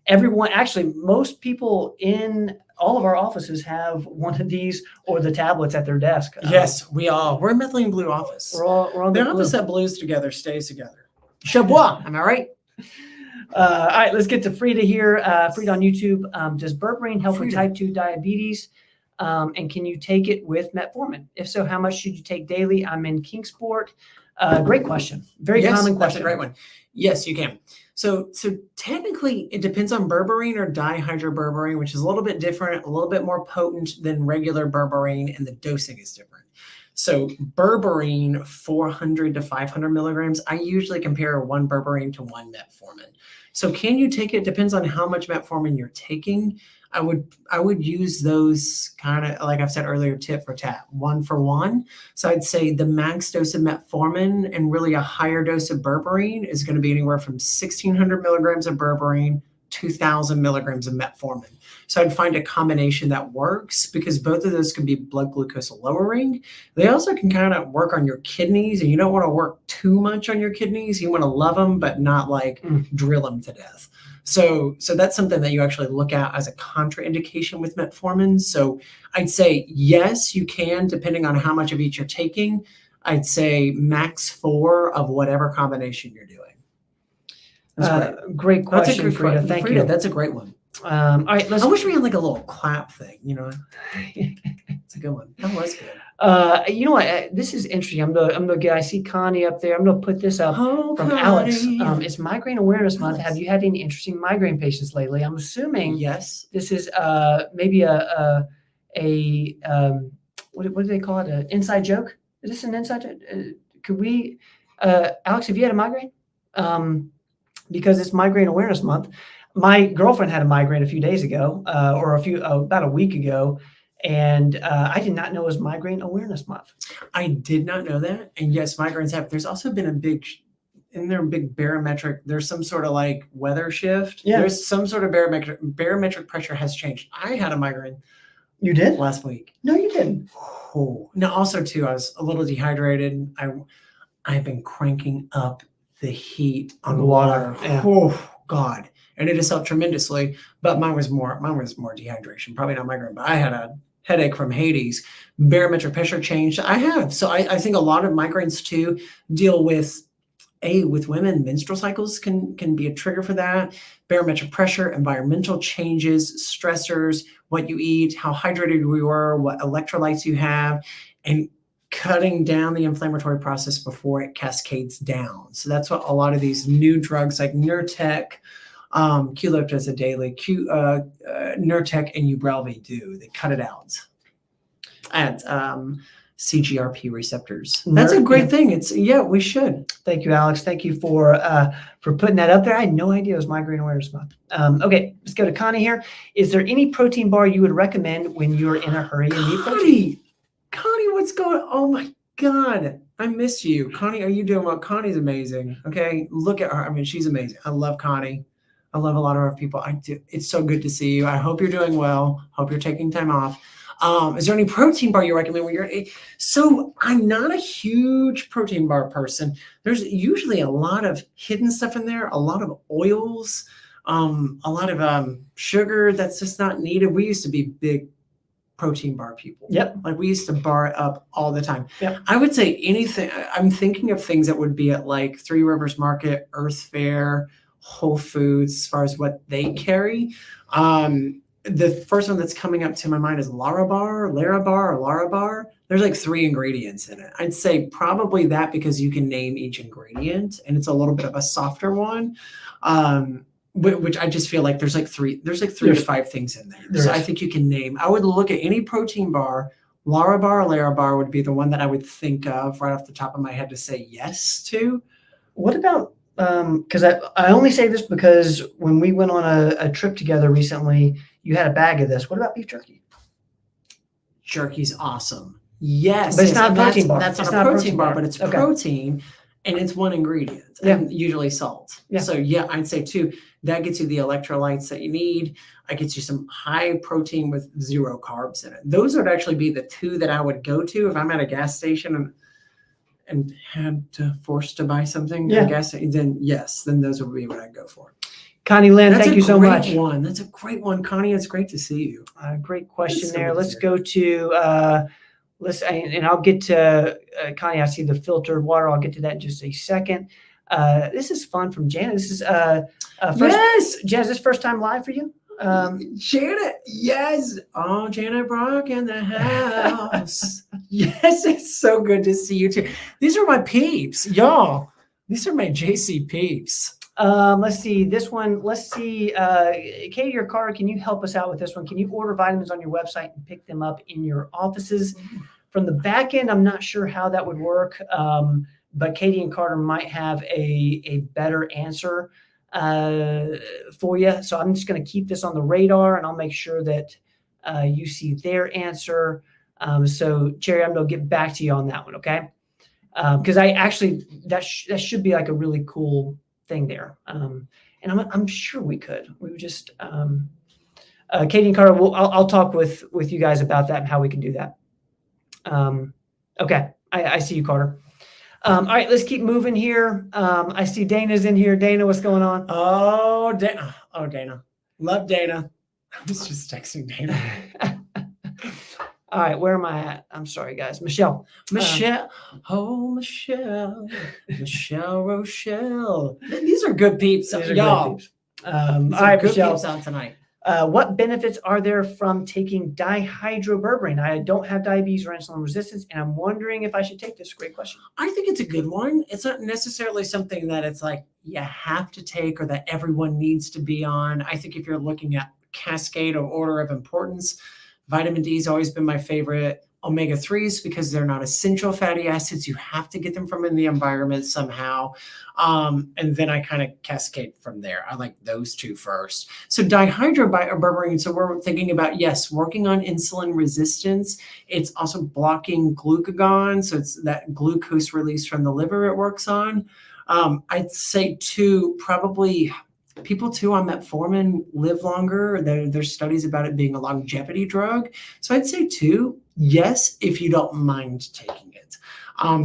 Everyone, actually, most people in all of our offices have one of these or the tablets at their desk. Yes, we're a methylene blue office. We're on The the office blue. that blues together stays together. Chabois, am I right? All right, let's get to Frida here. Frida on YouTube. Does berberine help with Frida. type 2 diabetes? And can you take it with metformin? If so, how much should you take daily? I'm in Kingsport. Great question. Very Yes, common that's question. a great one. Yes, you can. So technically, it depends on berberine or dihydroberberine, which is a little bit different, a little bit more potent than regular berberine, and the dosing is different. So berberine, 400 to 500 milligrams. I usually compare one berberine to one metformin. So can you take it? Depends on how much metformin you're taking. I would use those kind of, like I've said earlier, tit for tat, 1 for 1. So I'd say the max dose of metformin and really a higher dose of berberine is going to be anywhere from 1,600 milligrams of berberine, 2,000 milligrams of metformin. So I'd find a combination that works because both of those can be blood glucose lowering. They also can kind of work on your kidneys, and you don't want to work too much on your kidneys. You want to love them, but not like drill them to death. So that's something that you actually look at as a contraindication with metformin. So I'd say, yes, you can, depending on how much of each you're taking. I'd say max 4 of whatever combination you're doing. That's Great question, That's a Frida. Thank you. That's a great one. All right, I wish we had like a little clap thing, It's a good one. That was good. You know what? This is interesting. I'm the guy. I see Connie up there. I'm gonna put this up Oh, from Alex. Connie. It's Migraine Awareness Month. Alex. Have you had any interesting migraine patients lately? I'm assuming Yes. this is maybe a what do they call it? An inside joke? Is this an inside joke? Could we, Alex? Have you had a migraine? Because it's Migraine Awareness Month. My girlfriend had a migraine a few days ago, or about a week ago, and I did not know it was Migraine Awareness Month. I did not know that. And yes, migraines have. There's also been a big barometric. There's some sort of like weather shift. Yeah. There's some sort of barometric pressure has changed. I had a migraine You did? last week. No, you didn't. Oh. Now also too, I was a little dehydrated. I've been cranking up the heat on The the water, water. yeah. Oh God. And it has helped tremendously, but mine was more dehydration, probably not migraine, but I had a headache from Hades. Barometric pressure changed. I have. So I think a lot of migraines too deal with women, menstrual cycles can be a trigger for that. Barometric pressure, environmental changes, stressors, what you eat, how hydrated we were, what electrolytes you have, and cutting down the inflammatory process before it cascades down. So that's what a lot of these new drugs like Nurtec, Qulipta is a daily, Nurtec and Ubrelvy do. They cut it out at CGRP receptors. That's a great thing. We should. Thank you, Alex. Thank you for putting that up there. I had no idea it was Migraine Awareness Month. Okay, let's go to Connie here. Is there any protein bar you would recommend when you're in a hurry and need protein? Connie, what's going on? Oh my God. I miss you. Connie, are you doing well? Connie's amazing. Okay. Look at her. I mean, she's amazing. I love Connie. I love a lot of our people. I do. It's so good to see you. I hope you're doing well. Hope you're taking time off. Is there any protein bar you recommend when you're? So I'm not a huge protein bar person. There's usually a lot of hidden stuff in there, a lot of oils, a lot of sugar that's just not needed. We used to be big protein bar people. Yep. Like we used to bar it up all the time. Yep. I would say anything. I'm thinking of things that would be at like Three Rivers Market, Earth Fare, Whole Foods, as far as what they carry. The first one that's coming up to my mind is Larabar. There's like 3 ingredients in it. I'd say probably that because you can name each ingredient and it's a little bit of a softer one. Which I just feel like there's like three to 5 things in there. So I think you can name. I would look at any protein bar. Larabar would be the one that I would think of right off the top of my head to say yes to. What about, because I only say this because when we went on a trip together recently, you had a bag of this. What about beef jerky? Jerky's awesome. Yes. But it's not a protein bar. That's It's not not a protein bar, but it's Okay. protein and it's one ingredient and usually salt. Yeah. So yeah, I'd say too, that gets you the electrolytes that you need. I gets you some high protein with 0 carbs in it. Those would actually be the 2 that I would go to if I'm at a gas station and had to forced to buy something at a gas station, then those would be what I'd go for. Connie Lynn, thank you so much. That's a great one, Connie. It's great to see you. Great question So there. good Let's to go to and I'll get to Connie. I see the filtered water. I'll get to that in just a second. This is fun from Janet. This is first. Yes. Jan, is this first time live for you? Janet, yes. Oh, Janet Brock in the house. Yes, it's so good to see you too. These are my peeps, y'all. These are my JC peeps. Let's see this one. Let's see, Katie or Carter, can you help us out with this one? Can you order vitamins on your website and pick them up in your offices? From the back end, I'm not sure how that would work, but Katie and Carter might have a better answer for you. So I'm just going to keep this on the radar, and I'll make sure that you see their answer. So Cherry, I'm going to get back to you on that one, okay? Because I actually that should be like a really cool thing there, and I'm sure we could. We would just Katie and Carter, I'll talk with you guys about that and how we can do that. Okay, I see you, Carter. All right, let's keep moving here. I see Dana's in here. Dana, what's going on? Oh, Dana. Oh, Dana. Love Dana. I was just texting Dana. All right, where am I at? I'm sorry, guys. Michelle. Michelle. Oh, Michelle. Michelle Rochelle. These are good peeps, These are y'all. great peeps. All right, good Michelle. peeps out tonight. What benefits are there from taking dihydroberberine? I don't have diabetes or insulin resistance, and I'm wondering if I should take this. Great question. I think it's a good one. It's not necessarily something that it's like you have to take or that everyone needs to be on. I think if you're looking at cascade or order of importance, vitamin D has always been my favorite. Omega-3s, because they're not essential fatty acids. You have to get them from in the environment somehow. And then I kind of cascade from there. I like those two first. So dihydroberberine, so we're thinking about, yes, working on insulin resistance. It's also blocking glucagon. So it's that glucose release from the liver it works on. I'd say too, probably people too on metformin live longer. There's studies about it being a longevity drug. So I'd say too, yes, if you don't mind taking it.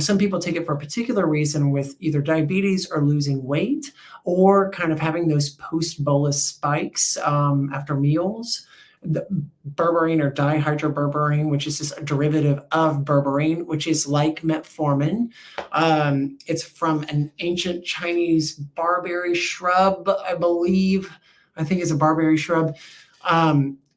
Some people take it for a particular reason with either diabetes or losing weight or kind of having those post-bolus spikes after meals. The berberine or dihydroberberine, which is just a derivative of berberine, which is like metformin. It's from an ancient Chinese barberry shrub, I believe. I think it's a barberry shrub.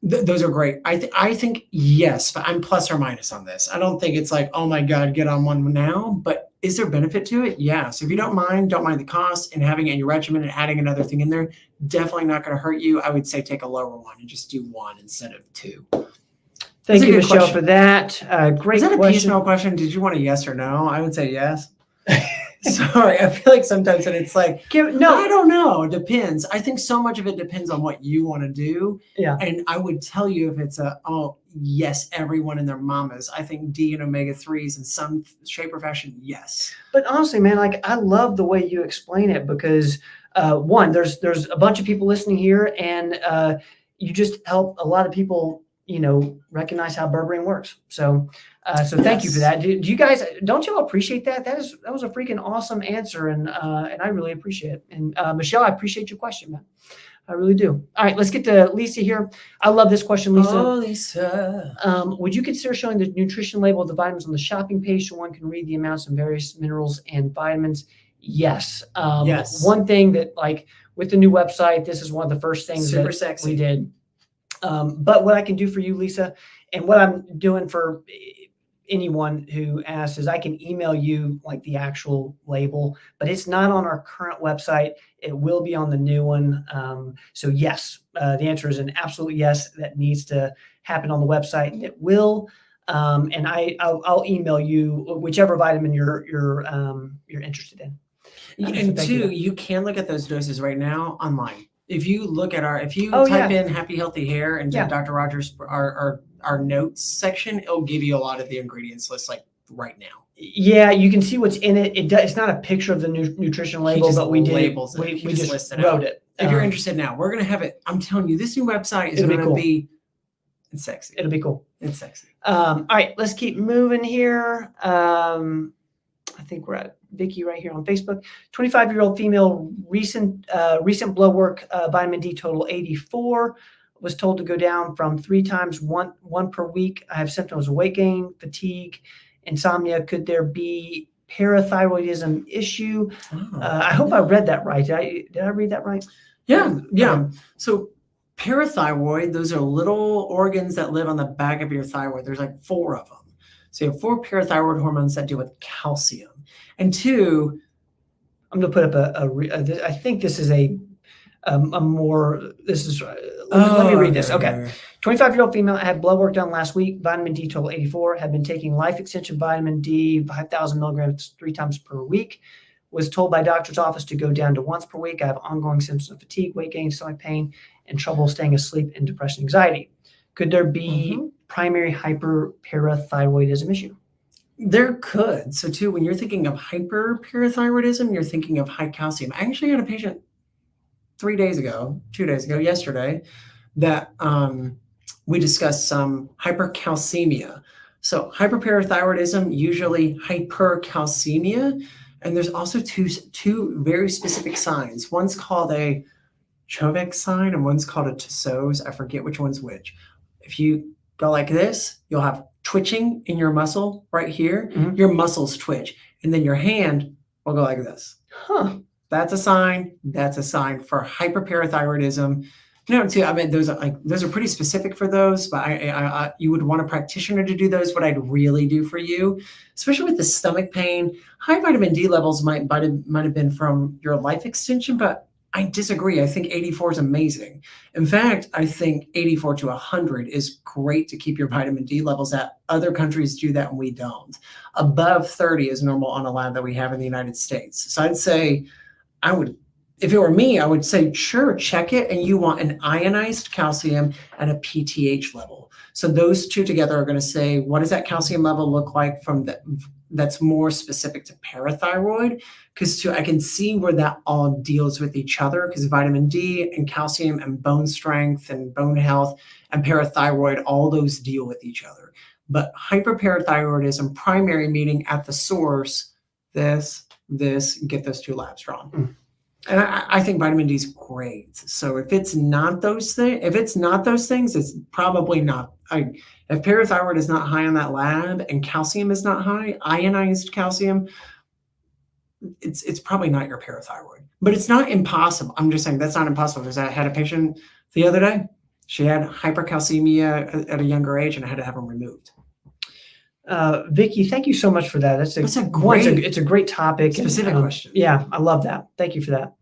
Those are great. I think yes, but I'm plus or minus on this. I don't think it's like, oh my God, get on one now. But is there benefit to it? Yeah. So if you don't mind the cost and having it in your regimen and adding another thing in there, definitely not going to hurt you. I would say take a lower one and just do one instead of two. Thank you, Michelle, for that. Great Is that a question. piecemeal question? Did you want a yes or no? I would say yes. Sorry, I feel like sometimes that it's like, No, I don't know. It depends. I think so much of it depends on what you want to do. Yeah. And I would tell you if it's yes, everyone and their mamas. I think D and omega-3s in some shape or fashion, yes. But honestly, man, like I love the way you explain it because one, there's a bunch of people listening here, and you just help a lot of people, recognize how berberine works. So thank you for that. Do you guys, don't you all appreciate that? That was a freaking awesome answer, and I really appreciate it. And Michelle, I appreciate your question, man. I really do. All right, let's get to Lisa here. I love this question, Lisa. Oh, Lisa. Would you consider showing the nutrition label of the vitamins on the shopping page so one can read the amounts of various minerals and vitamins? Yes. Yes. One thing that, like, with the new website, this is one of the first things Super that sexy. we did. But what I can do for you, Lisa, and what I'm doing for anyone who asks is I can email you like the actual label, but it's not on our current website. It will be on the new one. So yes, the answer is an absolute yes. That needs to happen on the website, and it will. And I'll email you whichever vitamin you're interested in. And two, you can look at those doses right now online. If you look at type in happy healthy hair and Dr. Rogers our notes section, it'll give you a lot of the ingredients list like right now. Yeah, you can see what's in it. It's not a picture of the nutrition label, but we did. We just wrote it. If you're interested now, we're gonna have it. I'm telling you, this new website is gonna be. It's sexy. It'll be cool. It's sexy. All right, let's keep moving here. I think we're at Vicky right here on Facebook. 25-year-old female, recent blood work, vitamin D total 84. Was told to go down from 3 times one per week. I have symptoms of weight gain, fatigue, insomnia. Could there be parathyroidism issue? I hope I read that right. Did I read that right? Yeah. So parathyroid, those are little organs that live on the back of your thyroid. There's like 4 of them. So you have 4 parathyroid hormones that deal with calcium. And 2, I'm going to put up I think this is let me read this. Okay. 25-year-old female had blood work done last week. Vitamin D total 84. Had been taking life extension vitamin D, 5,000 milligrams 3 times per week. Was told by doctor's office to go down to once per week. I have ongoing symptoms of fatigue, weight gain, stomach pain, and trouble staying asleep and depression, anxiety. Could there be primary hyperparathyroidism issue? There could. So too, when you're thinking of hyperparathyroidism, you're thinking of high calcium. I actually had a patient 2 days ago, yesterday, that we discussed some hypercalcemia. So hyperparathyroidism, usually hypercalcemia. And there's also two very specific signs. One's called a Chauvet sign and one's called a Tussauds. I forget which one's which. If you go like this, you'll have twitching in your muscle right here. Your muscles twitch. And then your hand will go like this. That's a sign. That's a sign for hyperparathyroidism. Too. I mean, those are pretty specific for those, but I you would want a practitioner to do those. What I'd really do for you, especially with the stomach pain, high vitamin D levels might have been from your life extension, but I disagree. I think 84 is amazing. In fact, I think 84 to 100 is great to keep your vitamin D levels at. Other countries do that and we don't. Above 30 is normal on a lab that we have in the United States. So I'd say if it were me, I would say, sure, check it. And you want an ionized calcium and a PTH level. So those two together are going to say, what does that calcium level look like that's more specific to parathyroid? Because I can see where that all deals with each other, because vitamin D and calcium and bone strength and bone health and parathyroid, all those deal with each other. But hyperparathyroidism, primary meaning at the source, this, get those 2 labs drawn. And I think vitamin D is great. So if it's not those things, it's probably not. If parathyroid is not high on that lab and calcium is not high, ionized calcium, it's probably not your parathyroid. But it's not impossible. I'm just saying that's not impossible, because I had a patient the other day. She had hypercalcemia at a younger age, and I had to have them removed. Vicky, thank you so much for that. It's a great topic. Specific question. Yeah, I love that. Thank you for that.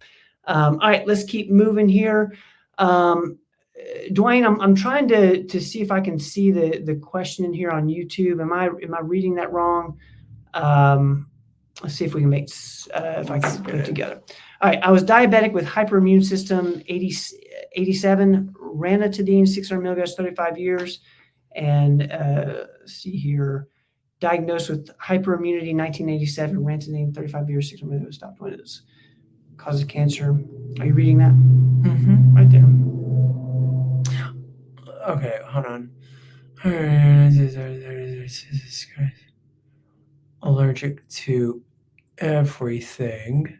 All right, let's keep moving here. Dwayne, I'm trying to see if I can see the question in here on YouTube. Am I reading that wrong? Let's see if we can if I can put it together. All right, I was diabetic with hyperimmune system 87, ranitidine 600 milligrams, 35 years, and see here. Diagnosed with hyperimmunity 1987, ranitidine 35 years, 600 milligrams, stopped when it causes cancer. Are you reading that? Right there. Okay, hold on. Allergic to everything.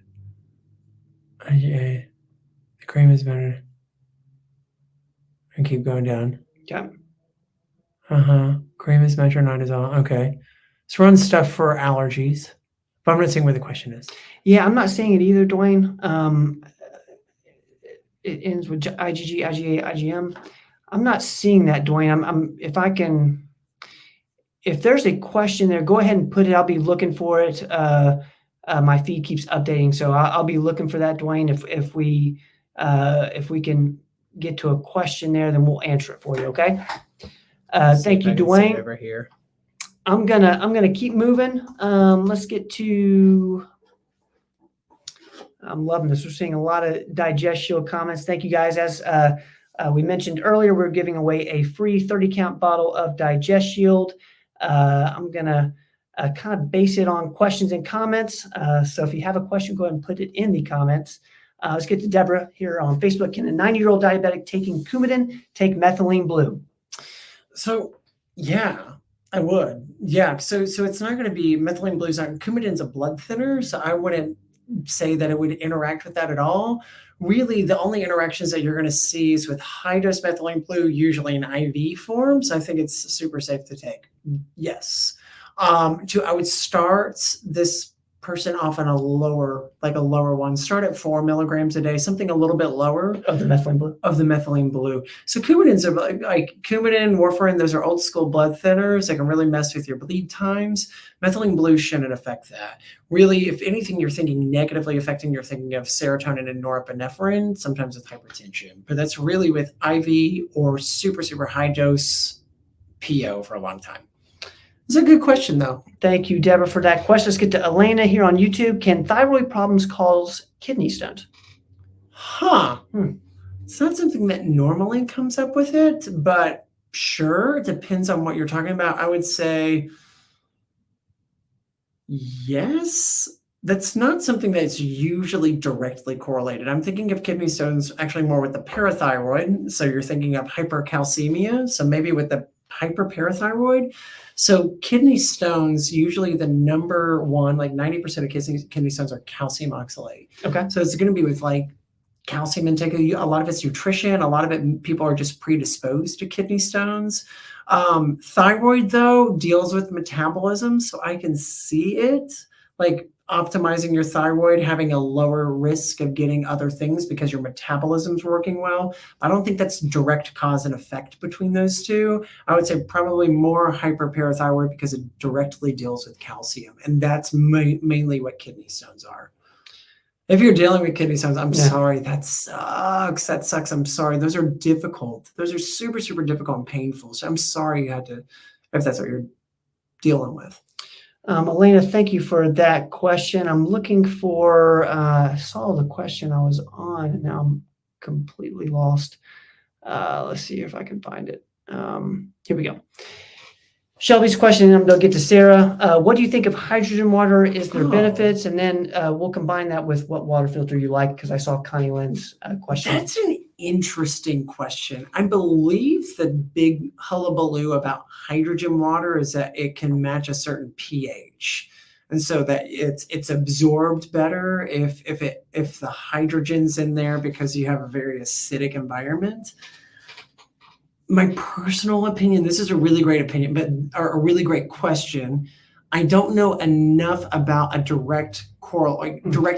The cream is better. And keep going down. Yeah. Cream is metronidazole. Okay. So run stuff for allergies. But I'm not seeing where the question is. Yeah, I'm not seeing it either, Dwayne. It ends with IgG, IgA, IgM. I'm not seeing that, Dwayne. If there's a question there, go ahead and put it. I'll be looking for it. My feed keeps updating, so I'll be looking for that, Dwayne. If we can get to a question there, then we'll answer it for you. Okay. Thank you, Dwayne. Over here. I'm gonna keep moving. Let's get to. I'm loving this. We're seeing a lot of Digest Shield comments. Thank you guys. As we mentioned earlier, we're giving away a free 30-count bottle of Digest Shield. I'm gonna kind of base it on questions and comments. So if you have a question, go ahead and put it in the comments. Let's get to Deborah here on Facebook. Can a 90-year-old diabetic taking Coumadin take methylene blue? So yeah, I would. Yeah. So it's not going to be methylene blue. Coumadin's a blood thinner, so I wouldn't say that it would interact with that at all. Really, the only interactions that you're going to see is with high-dose methylene blue, usually in IV form. So I think it's super safe to take. Yes. I would start this person often a lower one. Start at 4 milligrams a day, something a little bit lower Of the methylene blue. of the methylene blue. So Coumadins are like Coumadin, warfarin, those are old school blood thinners. They can really mess with your bleed times. Methylene blue shouldn't affect that. Really, if anything, you're thinking negatively affecting, you're thinking of serotonin and norepinephrine, sometimes with hypertension. But that's really with IV or super, super high dose PO for a long time. It's a good question, though. Thank you, Deborah, for that question. Let's get to Elena here on YouTube. Can thyroid problems cause kidney stones? It's not something that normally comes up with it, but sure, it depends on what you're talking about. I would say yes. That's not something that's usually directly correlated. I'm thinking of kidney stones actually more with the parathyroid. So you're thinking of hypercalcemia. So maybe with the hyperparathyroid. So kidney stones, usually the number one, like 90% of kidney stones are calcium oxalate. Okay. So it's going to be with like calcium intake. A lot of it's nutrition. A lot of it, people are just predisposed to kidney stones. Thyroid, though, deals with metabolism. So I can see it like optimizing your thyroid, having a lower risk of getting other things because your metabolism's working well. I don't think that's direct cause and effect between those two. I would say probably more hyperparathyroid because it directly deals with calcium. And that's mainly what kidney stones are. If you're dealing with kidney stones, I'm sorry. That sucks. That sucks. I'm sorry. Those are difficult. Those are super, super difficult and painful. So I'm sorry you had to, if that's what you're dealing with. Elena, thank you for that question. I'm looking for, I saw the question I was on, and now I'm completely lost. Let's see if I can find it. Here we go. Shelby's question, and they'll get to Sarah. What do you think of hydrogen water? Is there benefits? And then we'll combine that with what water filter you like, because I saw Connie Lynn's question. That's an interesting question. I believe the big hullabaloo about hydrogen water is that it can match a certain pH. And so that it's absorbed better if the hydrogen's in there because you have a very acidic environment. My personal opinion, this is a really great opinion, or a really great question. I don't know enough about a direct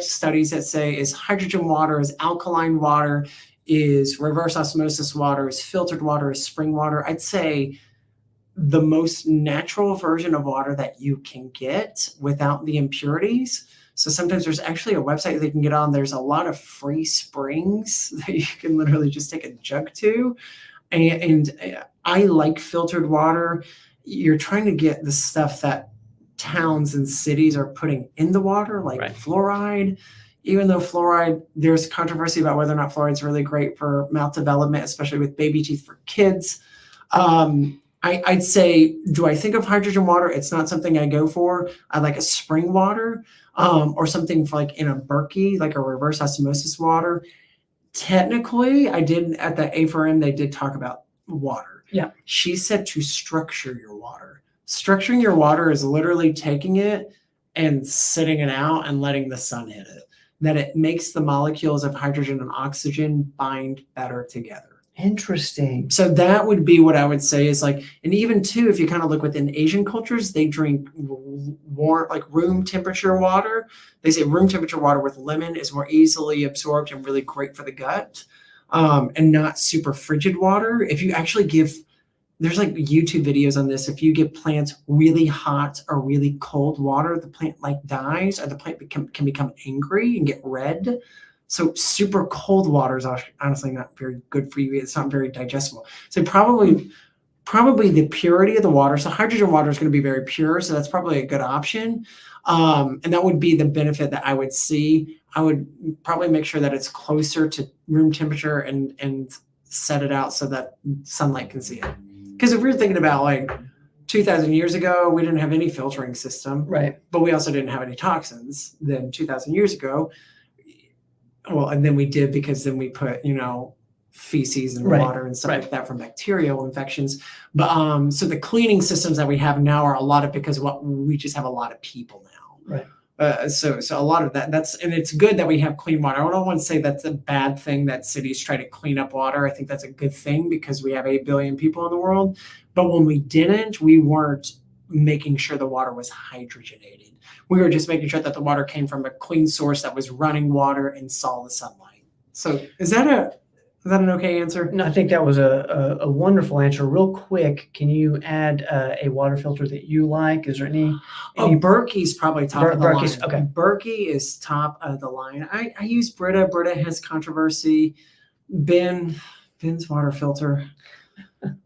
studies that say is hydrogen water, is alkaline water, is reverse osmosis water, is filtered water, is spring water. I'd say the most natural version of water that you can get without the impurities. So sometimes there's actually a website that you can get on. There's a lot of free springs that you can literally just take a jug to. And I like filtered water. You're trying to get the stuff that towns and cities are putting in the water, like fluoride. Even though fluoride, there's controversy about whether or not fluoride is really great for mouth development, especially with baby teeth for kids. I'd say, do I think of hydrogen water? It's not something I go for. I like a spring water or something for like in a Berkey, like a reverse osmosis water. Technically, I did at the A4M, they did talk about water. Yeah. She said to structure your water. Structuring your water is literally taking it and sitting it out and letting the sun hit it. That it makes the molecules of hydrogen and oxygen bind better together. Interesting. So that would be what I would say is like, and even too, if you kind of look within Asian cultures, they drink warm, like room temperature water. They say room temperature water with lemon is more easily absorbed and really great for the gut, and not super frigid water. If you actually give, there's like YouTube videos on this. If you give plants really hot or really cold water, the plant like dies, or the plant can become angry and get red. So super cold water is honestly not very good for you. It's not very digestible. So probably the purity of the water. So hydrogen water is going to be very pure. So that's probably a good option. And that would be the benefit that I would see. I would probably make sure that it's closer to room temperature and set it out so that sunlight can see it. Because if we're thinking about like 2,000 years ago, we didn't have any filtering system. Right. But we also didn't have any toxins. Then 2,000 years ago, well, and then we did because then we put, feces and water and stuff like that for bacterial infections. But so the cleaning systems that we have now are a lot of because we just have a lot of people now. Right. So a lot of that, and it's good that we have clean water. I don't want to say that's a bad thing that cities try to clean up water. I think that's a good thing because we have 8 billion people in the world. But when we didn't, we weren't making sure the water was hydrogenated. We were just making sure that the water came from a clean source that was running water and saw the sunlight. So is that an okay answer? No, I think that was a wonderful answer. Real quick, can you add a water filter that you like? Is there any? Berkey's probably top of the Berkey's, line. okay. Berkey is top of the line. I use Brita. Brita has controversy. Ben's water filter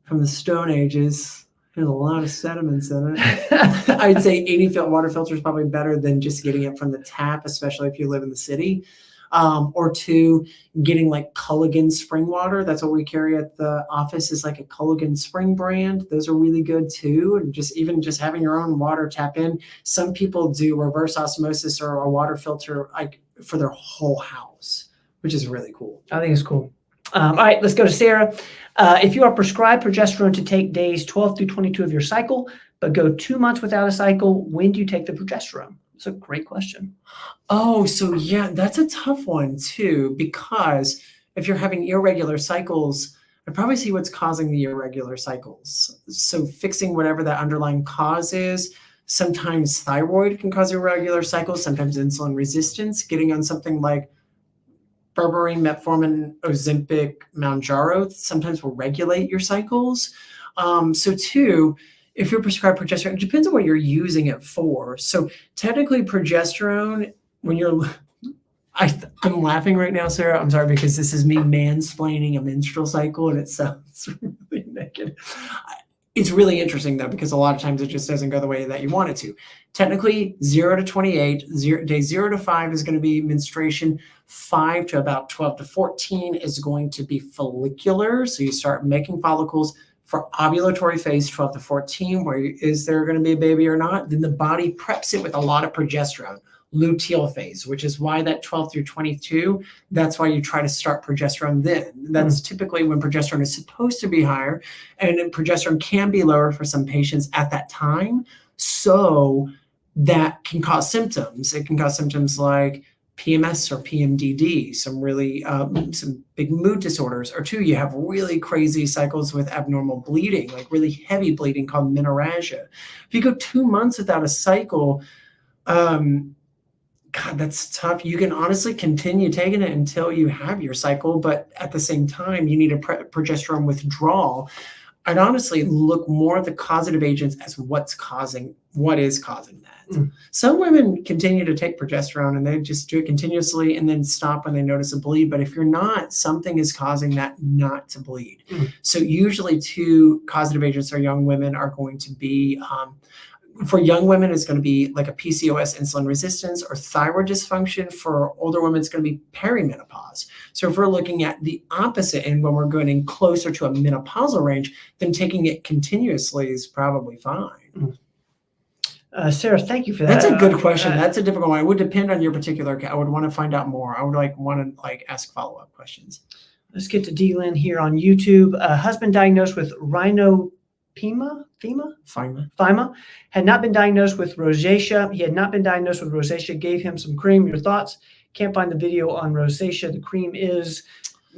from the Stone Ages. There's a lot of sediments in it. I'd say any water filter is probably better than just getting it from the tap, especially if you live in the city. Or two, getting like Culligan spring water. That's what we carry at the office, is like a Culligan spring brand. Those are really good too. And even just having your own water tap in. Some people do reverse osmosis or a water filter like for their whole house, which is really cool. I think it's cool. All right, let's go to Sarah. If you are prescribed progesterone to take days 12 through 22 of your cycle, but go 2 months without a cycle, when do you take the progesterone? It's a great question. Oh, so yeah, that's a tough one too, because if you're having irregular cycles, I'd probably see what's causing the irregular cycles. So fixing whatever that underlying cause is. Sometimes thyroid can cause irregular cycles, sometimes insulin resistance. Getting on something like berberine, metformin, Ozempic, Mounjaro sometimes will regulate your cycles. So two, if you're prescribed progesterone, it depends on what you're using it for. So technically progesterone, when you're, I'm laughing right now, Sarah. I'm sorry, because this is me mansplaining a menstrual cycle and it sounds really naked. It's really interesting though, because a lot of times it just doesn't go the way that you want it to. Technically 0 to 28, day 0 to 5 is going to be menstruation. 5 to about 12 to 14 is going to be follicular. So you start making follicles. For ovulatory phase 12 to 14, where is there going to be a baby or not? Then the body preps it with a lot of progesterone. Luteal phase, which is why that 12 through 22, that's why you try to start progesterone then. That's typically when progesterone is supposed to be higher, and then progesterone can be lower for some patients at that time. So that can cause symptoms. It can cause symptoms like PMS or PMDD, some really some big mood disorders, or two, you have really crazy cycles with abnormal bleeding, like really heavy bleeding called menorrhagia. If you go 2 months without a cycle, God, that's tough. You can honestly continue taking it until you have your cycle, but at the same time, you need a progesterone withdrawal. I'd honestly look more at the causative agents as what is causing that. Some women continue to take progesterone and they just do it continuously and then stop when they notice a bleed. But if you're not, something is causing that not to bleed. So usually two causative agents for young women are going to be, for young women, it's going to be like a PCOS, insulin resistance, or thyroid dysfunction. For older women, it's going to be perimenopause. So if we're looking at the opposite end, when we're getting closer to a menopausal range, then taking it continuously is probably fine. Sarah, thank you for that. That's a good question. That's a difficult one. It would depend on your particular. I would want to find out more. I would want to ask follow-up questions. Let's get to D-Lynn here on YouTube. Husband diagnosed with FIMA had not been diagnosed with rosacea. He had not been diagnosed with rosacea. Gave him some cream. Your thoughts? Can't find the video on rosacea. The cream is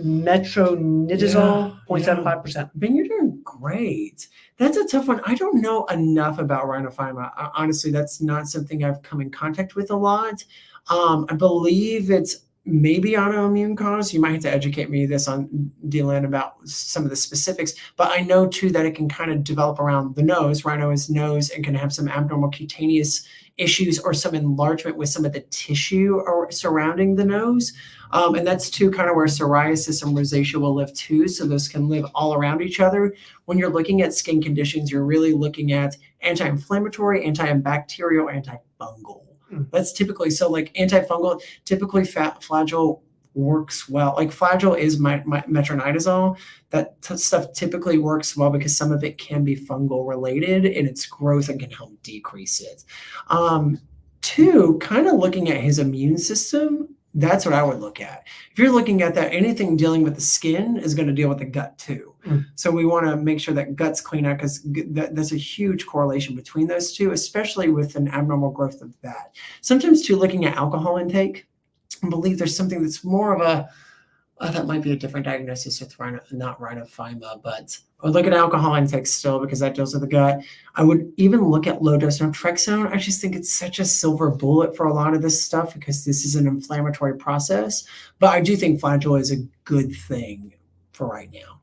metronidazole, 0.75%. Ben, you're doing great. That's a tough one. I don't know enough about rhinophyma. Honestly, that's not something I've come in contact with a lot. I believe it's maybe autoimmune cause. You might have to educate me on D-Lynn about some of the specifics, but I know too that it can kind of develop around the nose. Rhino is nose and can have some abnormal cutaneous issues or some enlargement with some of the tissue surrounding the nose. And that's too kind of where psoriasis and rosacea will live too. So those can live all around each other. When you're looking at skin conditions, you're really looking at anti-inflammatory, antibacterial, antifungal. That's typically, so like antifungal, typically Flagyl works well. Like Flagyl is metronidazole. That stuff typically works well because some of it can be fungal related in its growth and can help decrease it. Two, kind of looking at his immune system, that's what I would look at. If you're looking at that, anything dealing with the skin is going to deal with the gut too. So we want to make sure that gut's clean out because there's a huge correlation between those two, especially with an abnormal growth of that. Sometimes too, looking at alcohol intake, I believe there's something that's more of That might be a different diagnosis with not rhinophyma, but I would look at alcohol intake still because that deals with the gut. I would even look at low dose naltrexone. I just think it's such a silver bullet for a lot of this stuff because this is an inflammatory process. But I do think flagyl is a good thing for right now.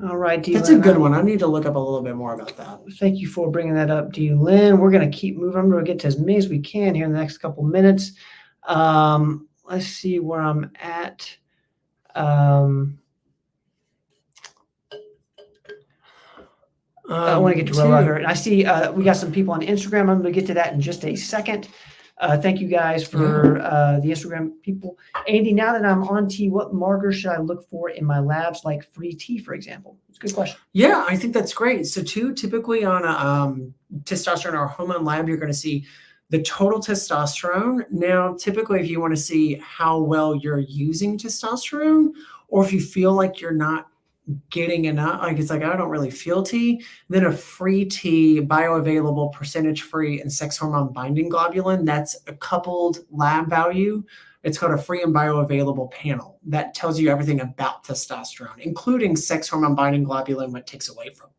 All right, That's a good one. I need to look up a little bit more about that. Thank you for bringing that up, D. Lynn. We're going to keep moving. I'm going to get to as many as we can here in the next couple minutes. Let's see where I'm at. I want to get to Roel here. And I see we got some people on Instagram. I'm going to get to that in just a second. Thank you guys for the Instagram people. Andy, now that I'm on T, what markers should I look for in my labs, like free T, for example? It's a good question. Yeah, I think that's great. So typically on a testosterone or hormone lab, you're going to see the total testosterone. Now, typically, if you want to see how well you're using testosterone, or if you feel like you're not getting enough, like it's like, I don't really feel T, then a free T, bioavailable, percentage free, and sex hormone binding globulin, that's a coupled lab value. It's called a free and bioavailable panel that tells you everything about testosterone, including sex hormone binding globulin, what takes away from.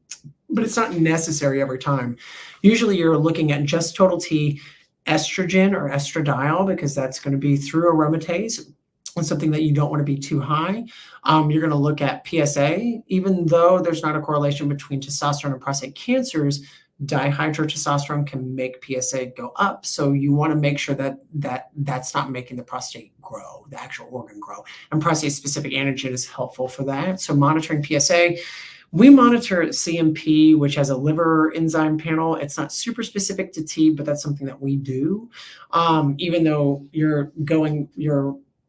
But it's not necessary every time. Usually you're looking at just total T, estrogen or estradiol, because that's going to be through aromatase. And something that you don't want to be too high. You're going to look at PSA, even though there's not a correlation between testosterone and prostate cancers, dihydrotestosterone can make PSA go up. So you want to make sure that that's not making the prostate grow, the actual organ grow. And prostate-specific antigen is helpful for that. So monitoring PSA. We monitor CMP, which has a liver enzyme panel. It's not super specific to T, but that's something that we do. Even though you're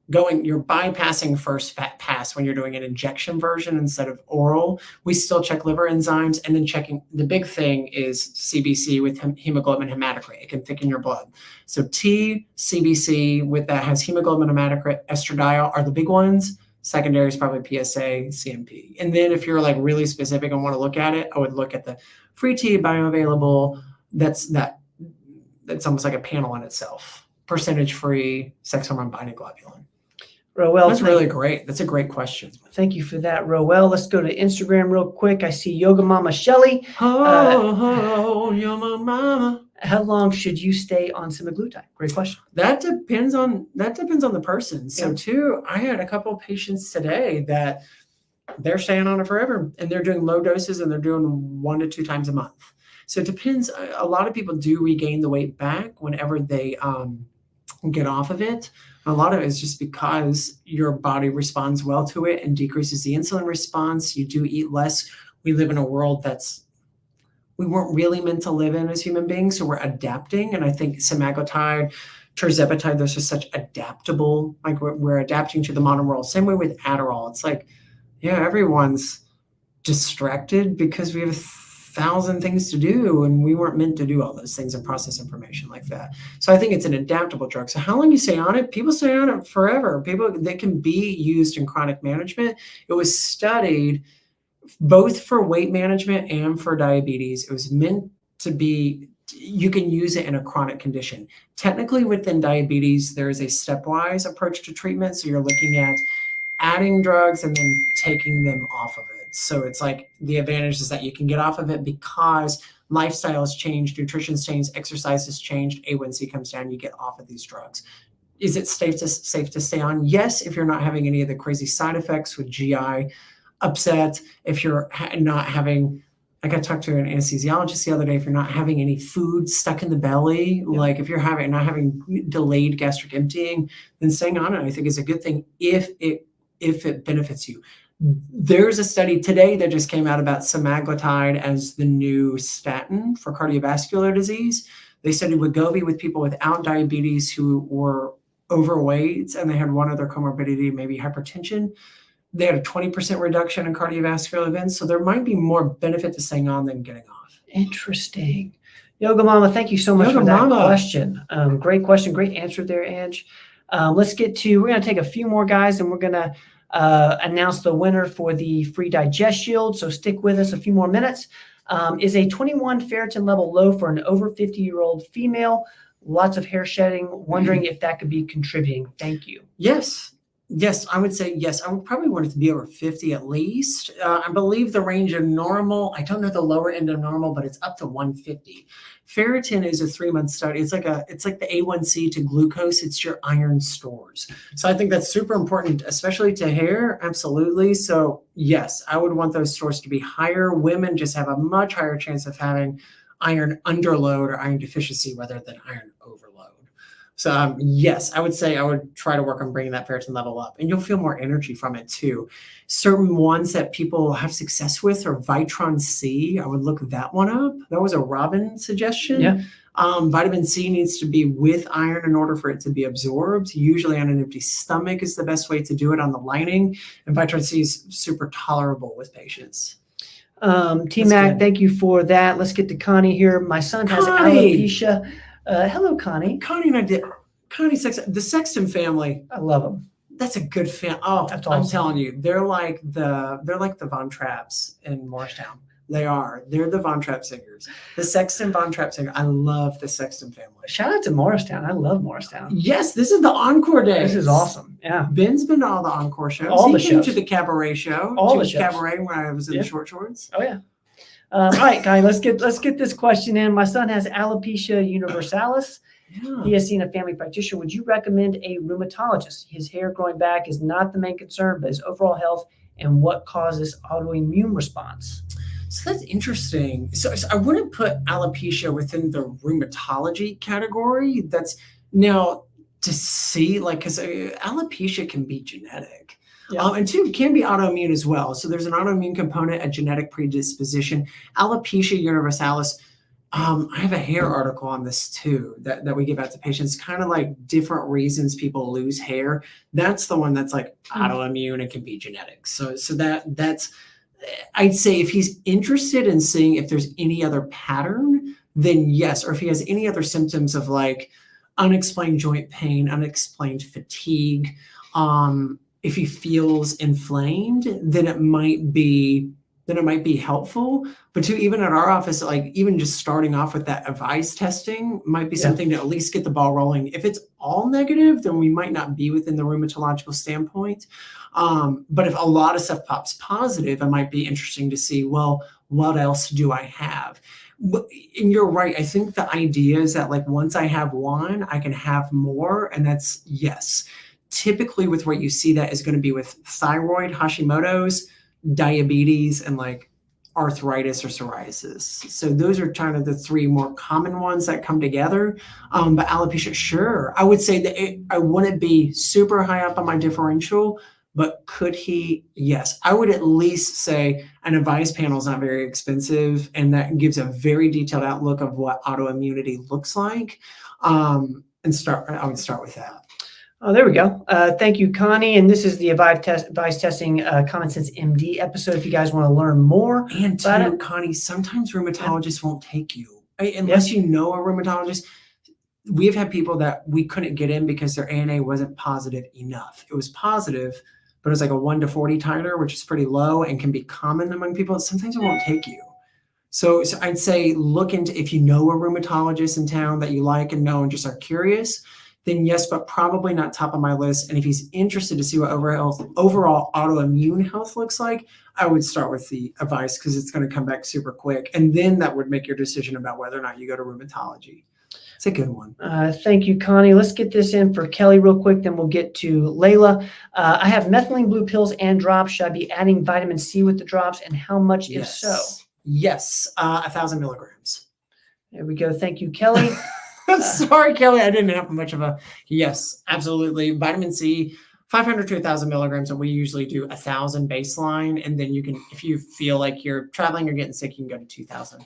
bypassing first fat pass when you're doing an injection version instead of oral, we still check liver enzymes, and then checking, the big thing is CBC with hemoglobin hematocrit. It can thicken your blood. So T, CBC with that has hemoglobin hematocrit, estradiol are the big ones. Secondary is probably PSA, CMP. And then if you're like really specific and want to look at it, I would look at the free T, bioavailable. That's almost like a panel in itself. Percentage free, sex hormone binding globulin. Roel, that's really great. That's a great question. Thank you for that, Roel. Let's go to Instagram real quick. I see Yoga Mama Shelly. Yoga Mama. How long should you stay on semaglutide? Great question. That depends on the person. So too, I had a couple of patients today that they're staying on it forever, and they're doing low doses, and they're doing 1 to 2 times a month. So it depends. A lot of people do regain the weight back whenever they get off of it. A lot of it is just because your body responds well to it and decreases the insulin response. You do eat less. We live in a world we weren't really meant to live in as human beings, so we're adapting. And I think semaglutide, tirzepatide, those are such adaptable, like we're adapting to the modern world. Same way with Adderall. It's like, yeah, everyone's distracted because we have 1,000 things to do, and we weren't meant to do all those things and process information like that. So I think it's an adaptable drug. So how long you stay on it? People stay on it forever. They can be used in chronic management. It was studied both for weight management and for diabetes. It was meant to be, you can use it in a chronic condition. Technically within diabetes, there is a stepwise approach to treatment. So you're looking at adding drugs and then taking them off of it. So it's like the advantage is that you can get off of it because lifestyle has changed, nutrition's changed, exercise has changed, A1C comes down, you get off of these drugs. Is it safe to stay on? Yes, if you're not having any of the crazy side effects with GI upset, if you're not having, like I talked to an anesthesiologist the other day, if you're not having any food stuck in the belly, like if you're not having delayed gastric emptying, then staying on it, I think is a good thing if it benefits you. There's a study today that just came out about semaglutide as the new statin for cardiovascular disease. They studied Wegovy with people without diabetes who were overweight and they had one other comorbidity, maybe hypertension. They had a 20% reduction in cardiovascular events. So there might be more benefit to staying on than getting off. Interesting. Yoga Mama, thank you so much for that question. Great question. Great answer there, Ange. We're going to take a few more guys and we're going to announce the winner for the free Digest Shield. So stick with us a few more minutes. Is a 21 ferritin level low for an over 50-year-old female? Lots of hair shedding. Wondering if that could be contributing. Thank you. Yes. Yes, I would say yes. I would probably want it to be over 50 at least. I believe the range of normal, I don't know the lower end of normal, but it's up to 150. Ferritin is a 3-month study. It's like the A1C to glucose. It's your iron stores. So I think that's super important, especially to hair. Absolutely. So yes, I would want those stores to be higher. Women just have a much higher chance of having iron underload or iron deficiency rather than iron overload. So yes, I would say I would try to work on bringing that ferritin level up, and you'll feel more energy from it too. Certain ones that people have success with are Vitron C. I would look that one up. That was a Robin suggestion. Yeah. Vitamin C needs to be with iron in order for it to be absorbed. Usually on an empty stomach is the best way to do it on the lining. And Vitron C is super tolerable with patients. T-Mac, good. thank you for that. Let's get to Connie here. My son has Connie! alopecia. Hello, Connie. Connie and I did, the Sexton family, I love them. that's a good fan. Oh, That's I'm awesome. telling you, they're like the Von Trapps in Morristown. They are. They're the Von Trapp singers. The Sexton Von Trapp singer. I love the Sexton family. Shout out to Morristown. I love Morristown. Yes, this is the encore day. This is awesome. Yeah. Ben's been to all the encore shows. All the he came shows. to the cabaret show. All to the shows. cabaret when I was in Yeah. the short shorts. Oh yeah. All right, Connie. Let's get this question in. My son has alopecia universalis. Yeah. He has seen a family practitioner. Would you recommend a rheumatologist? His hair growing back is not the main concern, but his overall health and what causes autoimmune response. So that's interesting. So I wouldn't put alopecia within the rheumatology category. That's now to see, like, because alopecia can be genetic. Yeah. And two, it can be autoimmune as well. So there's an autoimmune component, a genetic predisposition. Alopecia universalis. I have a hair article on this too that we give out to patients, kind of like different reasons people lose hair. That's the one that's like autoimmune and can be genetic. So that's, I'd say if he's interested in seeing if there's any other pattern, then yes. Or if he has any other symptoms of like unexplained joint pain, unexplained fatigue, if he feels inflamed, then it might be helpful. But too, even at our office, like even just starting off with that Avise testing might be something to at least get the ball rolling. If it's all negative, then we might not be within the rheumatological standpoint. But if a lot of stuff pops positive, it might be interesting to see, well, what else do I have? And you're right. I think the idea is that like once I have one, I can have more. And that's yes. Typically with what you see that is going to be with thyroid, Hashimoto's, diabetes, and like arthritis or psoriasis. So those are kind of the three more common ones that come together. But alopecia, sure. I would say that I wouldn't be super high up on my differential, but could he? Yes. I would at least say an Avise panel is not very expensive, and that gives a very detailed outlook of what autoimmunity looks like. I would start with that. Oh, there we go. Thank you, Connie. And this is the Avise Testing Common Sense MD episode. If you guys want to learn more. And about too, it. Connie, sometimes rheumatologists won't take you unless you know a rheumatologist. We've had people that we couldn't get in because their ANA wasn't positive enough. It was positive, but it was like a 1 to 40 titer, which is pretty low and can be common among people. Sometimes it won't take you. So I'd say look into, if you know a rheumatologist in town that you like and know and just are curious, then yes, but probably not top of my list. And if he's interested to see what overall autoimmune health looks like, I would start with the Avise because it's going to come back super quick. And then that would make your decision about whether or not you go to rheumatology. It's a good one. Thank you, Connie. Let's get this in for Kelly real quick, then we'll get to Layla. I have methylene blue pills and drops. Should I be adding vitamin C with the drops, and how much if so? Yes, 1,000 milligrams. There we go. Thank you, Kelly. Sorry, Kelly, I didn't have much of a yes, absolutely. Vitamin C, 500 to 1,000 milligrams, and we usually do 1,000 baseline. And then you can, if you feel like you're traveling or getting sick, you can go to 2,000.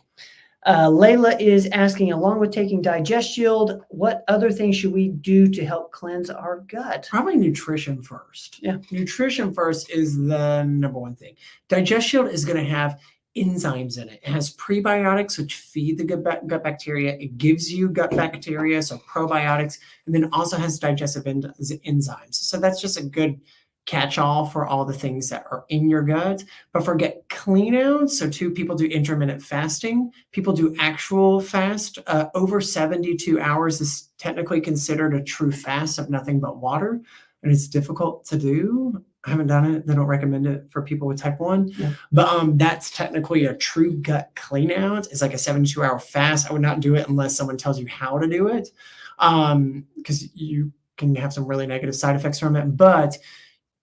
Layla is asking, along with taking Digest Shield, what other things should we do to help cleanse our gut? Probably nutrition first. Yeah. Nutrition first is the number one thing. Digest Shield is going to have enzymes in it. It has prebiotics, which feed the gut bacteria. It gives you gut bacteria, so probiotics, and then also has digestive enzymes. So that's just a good catch-all for all the things that are in your gut. But forget clean out. So too, people do intermittent fasting. People do actual fast. Over 72 hours is technically considered a true fast of nothing but water. and it's difficult to do. I haven't done it. They don't recommend it for people with type 1. Yeah. But that's technically a true gut clean out. It's like a 72-hour fast. I would not do it unless someone tells you how to do it, because you can have some really negative side effects from it. But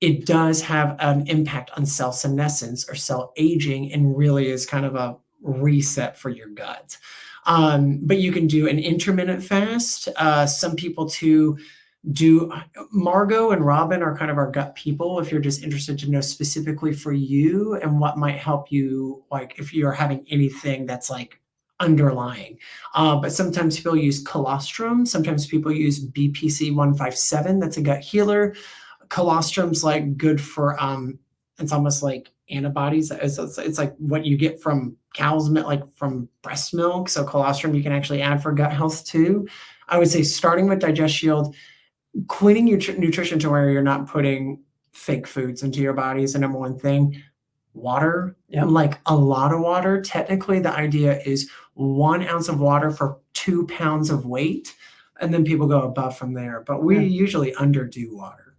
it does have an impact on cell senescence or cell aging, and really is kind of a reset for your gut. But you can do an intermittent fast. Some people too do. Margot and Robin are kind of our gut people if you're just interested to know specifically for you and what might help you, like if you're having anything that's like underlying. But sometimes people use colostrum. Sometimes people use BPC 157. That's a gut healer. Colostrum's like good for, it's almost like antibodies. It's like what you get from cow's milk, like from breast milk. So colostrum you can actually add for gut health too. I would say starting with DigestShield, cleaning your nutrition to where you're not putting fake foods into your body is the number one thing. Water, like a lot of water. Technically, the idea is 1 ounce of water for 2 pounds of weight. And then people go above from there. But we usually underdo water.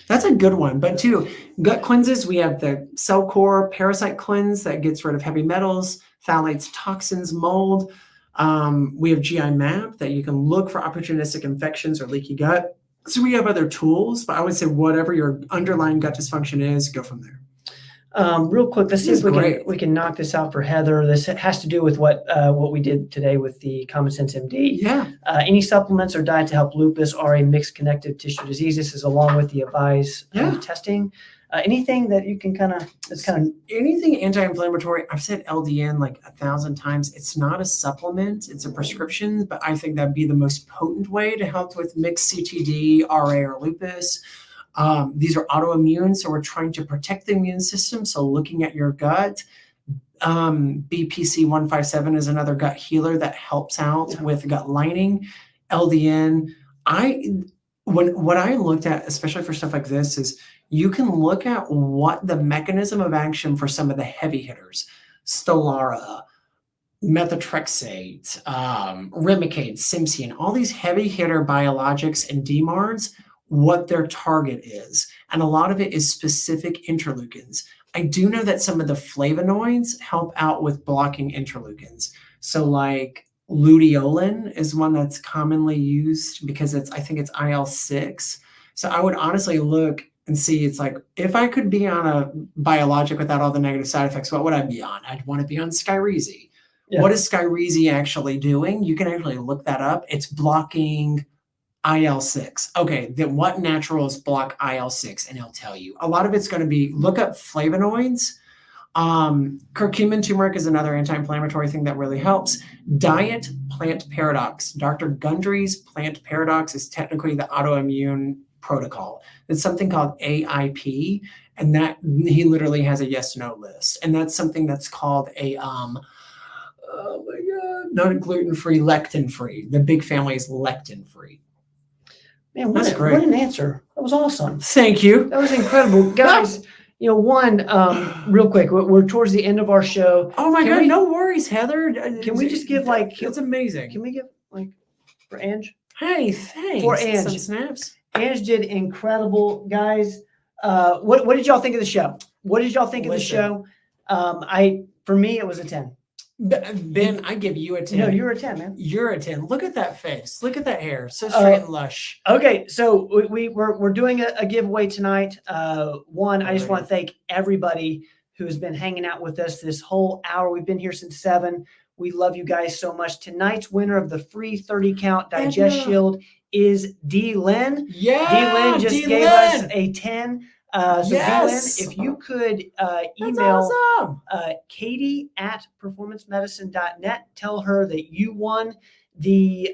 That's a good one. But too, gut cleanses, we have the Cell Core Parasite Cleanse that gets rid of heavy metals, phthalates, toxins, mold. We have GI Map that you can look for opportunistic infections or leaky gut. So we have other tools, but I would say whatever your underlying gut dysfunction is, go from there. Real quick, let's see This if is we can knock this out for Heather. This has to do with what we did today with the Common Sense MD. Yeah. Any supplements or diet to help lupus or a mixed connective tissue disease? This is along with the AVISE testing. Anything that you can anything anti-inflammatory. I've said LDN like 1,000 times. It's not a supplement, it's a prescription, but I think that'd be the most potent way to help with mixed CTD, RA, or lupus. These are autoimmune, so we're trying to protect the immune system. So looking at your gut, BPC 157 is another gut healer that helps out with gut lining. LDN, what I looked at, especially for stuff like this, is you can look at what the mechanism of action for some of the heavy hitters, Stelara, methotrexate, Remicade, Simcian, all these heavy hitter biologics and DMARDs, what their target is. And a lot of it is specific interleukins. I do know that some of the flavonoids help out with blocking interleukins. So like luteolin is one that's commonly used because I think it's IL-6. So I would honestly look and see, it's like, if I could be on a biologic without all the negative side effects, what would I be on? I'd want to be on Skyrizi. Yeah. What is Skyrizi actually doing? You can actually look that up. It's blocking IL-6. Okay, then what naturals block IL-6? And it'll tell you. A lot of it's going to be, look up flavonoids. Curcumin turmeric is another anti-inflammatory thing that really helps. Diet Plant Paradox. Dr. Gundry's Plant Paradox is technically the autoimmune protocol. It's something called AIP, and that he literally has a yes/no list. And that's something that's called a oh my God, not gluten-free, lectin-free. The big family is lectin-free. Man, what an answer. That was awesome. Thank you. That was incredible. Guys, real quick, we're towards the end of our show. Oh my God, no worries, Heather. Can we just give it's amazing. Can we give for Ange? Hey, thanks. For Ange. Some snaps. Ange did incredible, guys. What did y'all think of the show? What did y'all think of the show? For me, it was a 10. Ben, I give you a 10. No, you're a 10, man. You're a 10. Look at that face. Look at that hair. So straight and lush. Okay, so we're doing a giveaway tonight. I just want to thank everybody who's been hanging out with us this whole hour. We've been here since 7. We love you guys so much. Tonight's winner of the free 30-count DigestShield is D. Lynn. Yeah, D. Lynn just gave us a 10. So yes. D. Lynn, if you could email awesome. Katie at performancemedicine.net, tell her that you won the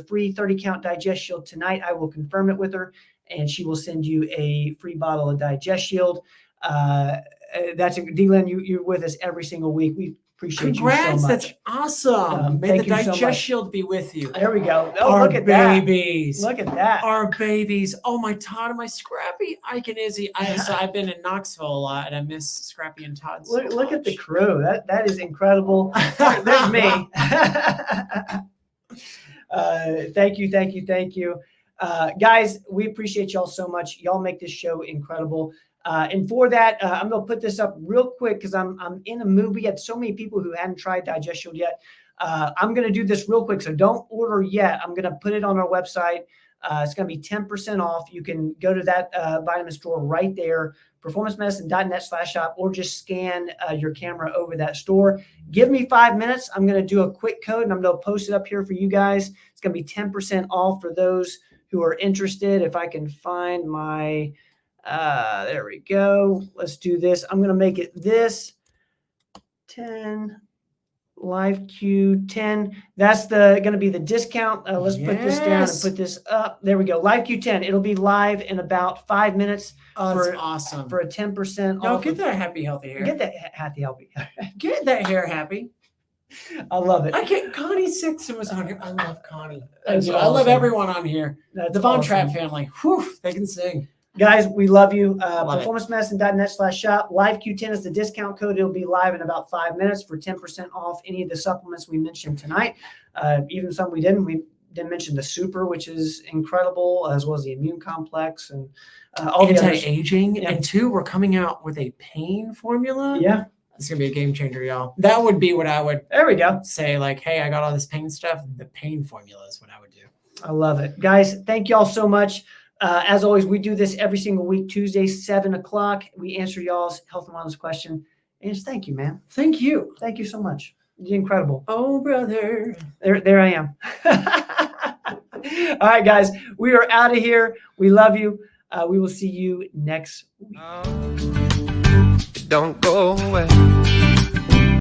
free 30-count DigestShield tonight. I will confirm it with her, and she will send you a free bottle of DigestShield. D. Lynn, you're with us every single week. We appreciate Congrats, you so much. That's awesome. May the DigestShield be with you. There we go. Oh, Our look at babies. That. Look at that. Our babies. Oh, my Todd and my Scrappy. Ike and Izzy. I've been in Knoxville a lot, and I miss Scrappy and Todd so Look at the crew. That is incredible. There's me. Thank you. Guys, we appreciate y'all so much. Y'all make this show incredible. And for that, I'm going to put this up real quick because I'm in a mood. We had so many people who hadn't tried DigestShield yet. I'm going to do this real quick, so don't order yet. I'm going to put it on our website. It's going to be 10% off. You can go to that vitamin store right there, performancemedicine.net/shop, or just scan your camera over that store. Give me 5 minutes. I'm going to do a quick code, and I'm going to post it up here for you guys. It's going to be 10% off for those who are interested. If I can find my, there we go. Let's do this. I'm going to make it this 10. LiveQ 10. That's going to be the discount. Let's put this down and put this up. There we go. LiveQ 10. It'll be live in about 5 minutes. Oh, that's awesome. For a 10% No, off. get that happy, healthy hair. Get that happy, healthy. Get that hair happy. I love it. I get Connie Sixon was on here. I love Connie. That's I love awesome. everyone on here. That's The Von awesome. Trapp family. Whew, they can sing. Guys, we love you. Love it. Performancemedicine.net/shop. LiveQ10 is the discount code. It'll be live in about 5 minutes for 10% off any of the supplements we mentioned tonight. Even some we didn't. We didn't mention the Super, which is incredible, as well as the Immune Complex and all the others. Anti-aging. Yeah. And 2, we're coming out with a pain formula. Yeah, It's going to be a game changer, y'all. That would be what I would there we go. say, like, hey, I got all this pain stuff. The pain formula is what I would do. I love it. Guys, thank y'all so much. As always, we do this every single week, Tuesdays, 7 o'clock. We answer y'all's health and wellness question. And just thank you, man. Thank you. Thank you so much. You're incredible. Oh, brother. There I am. All right, guys, we are out of here. We love you. We will see you next week. Don't go away.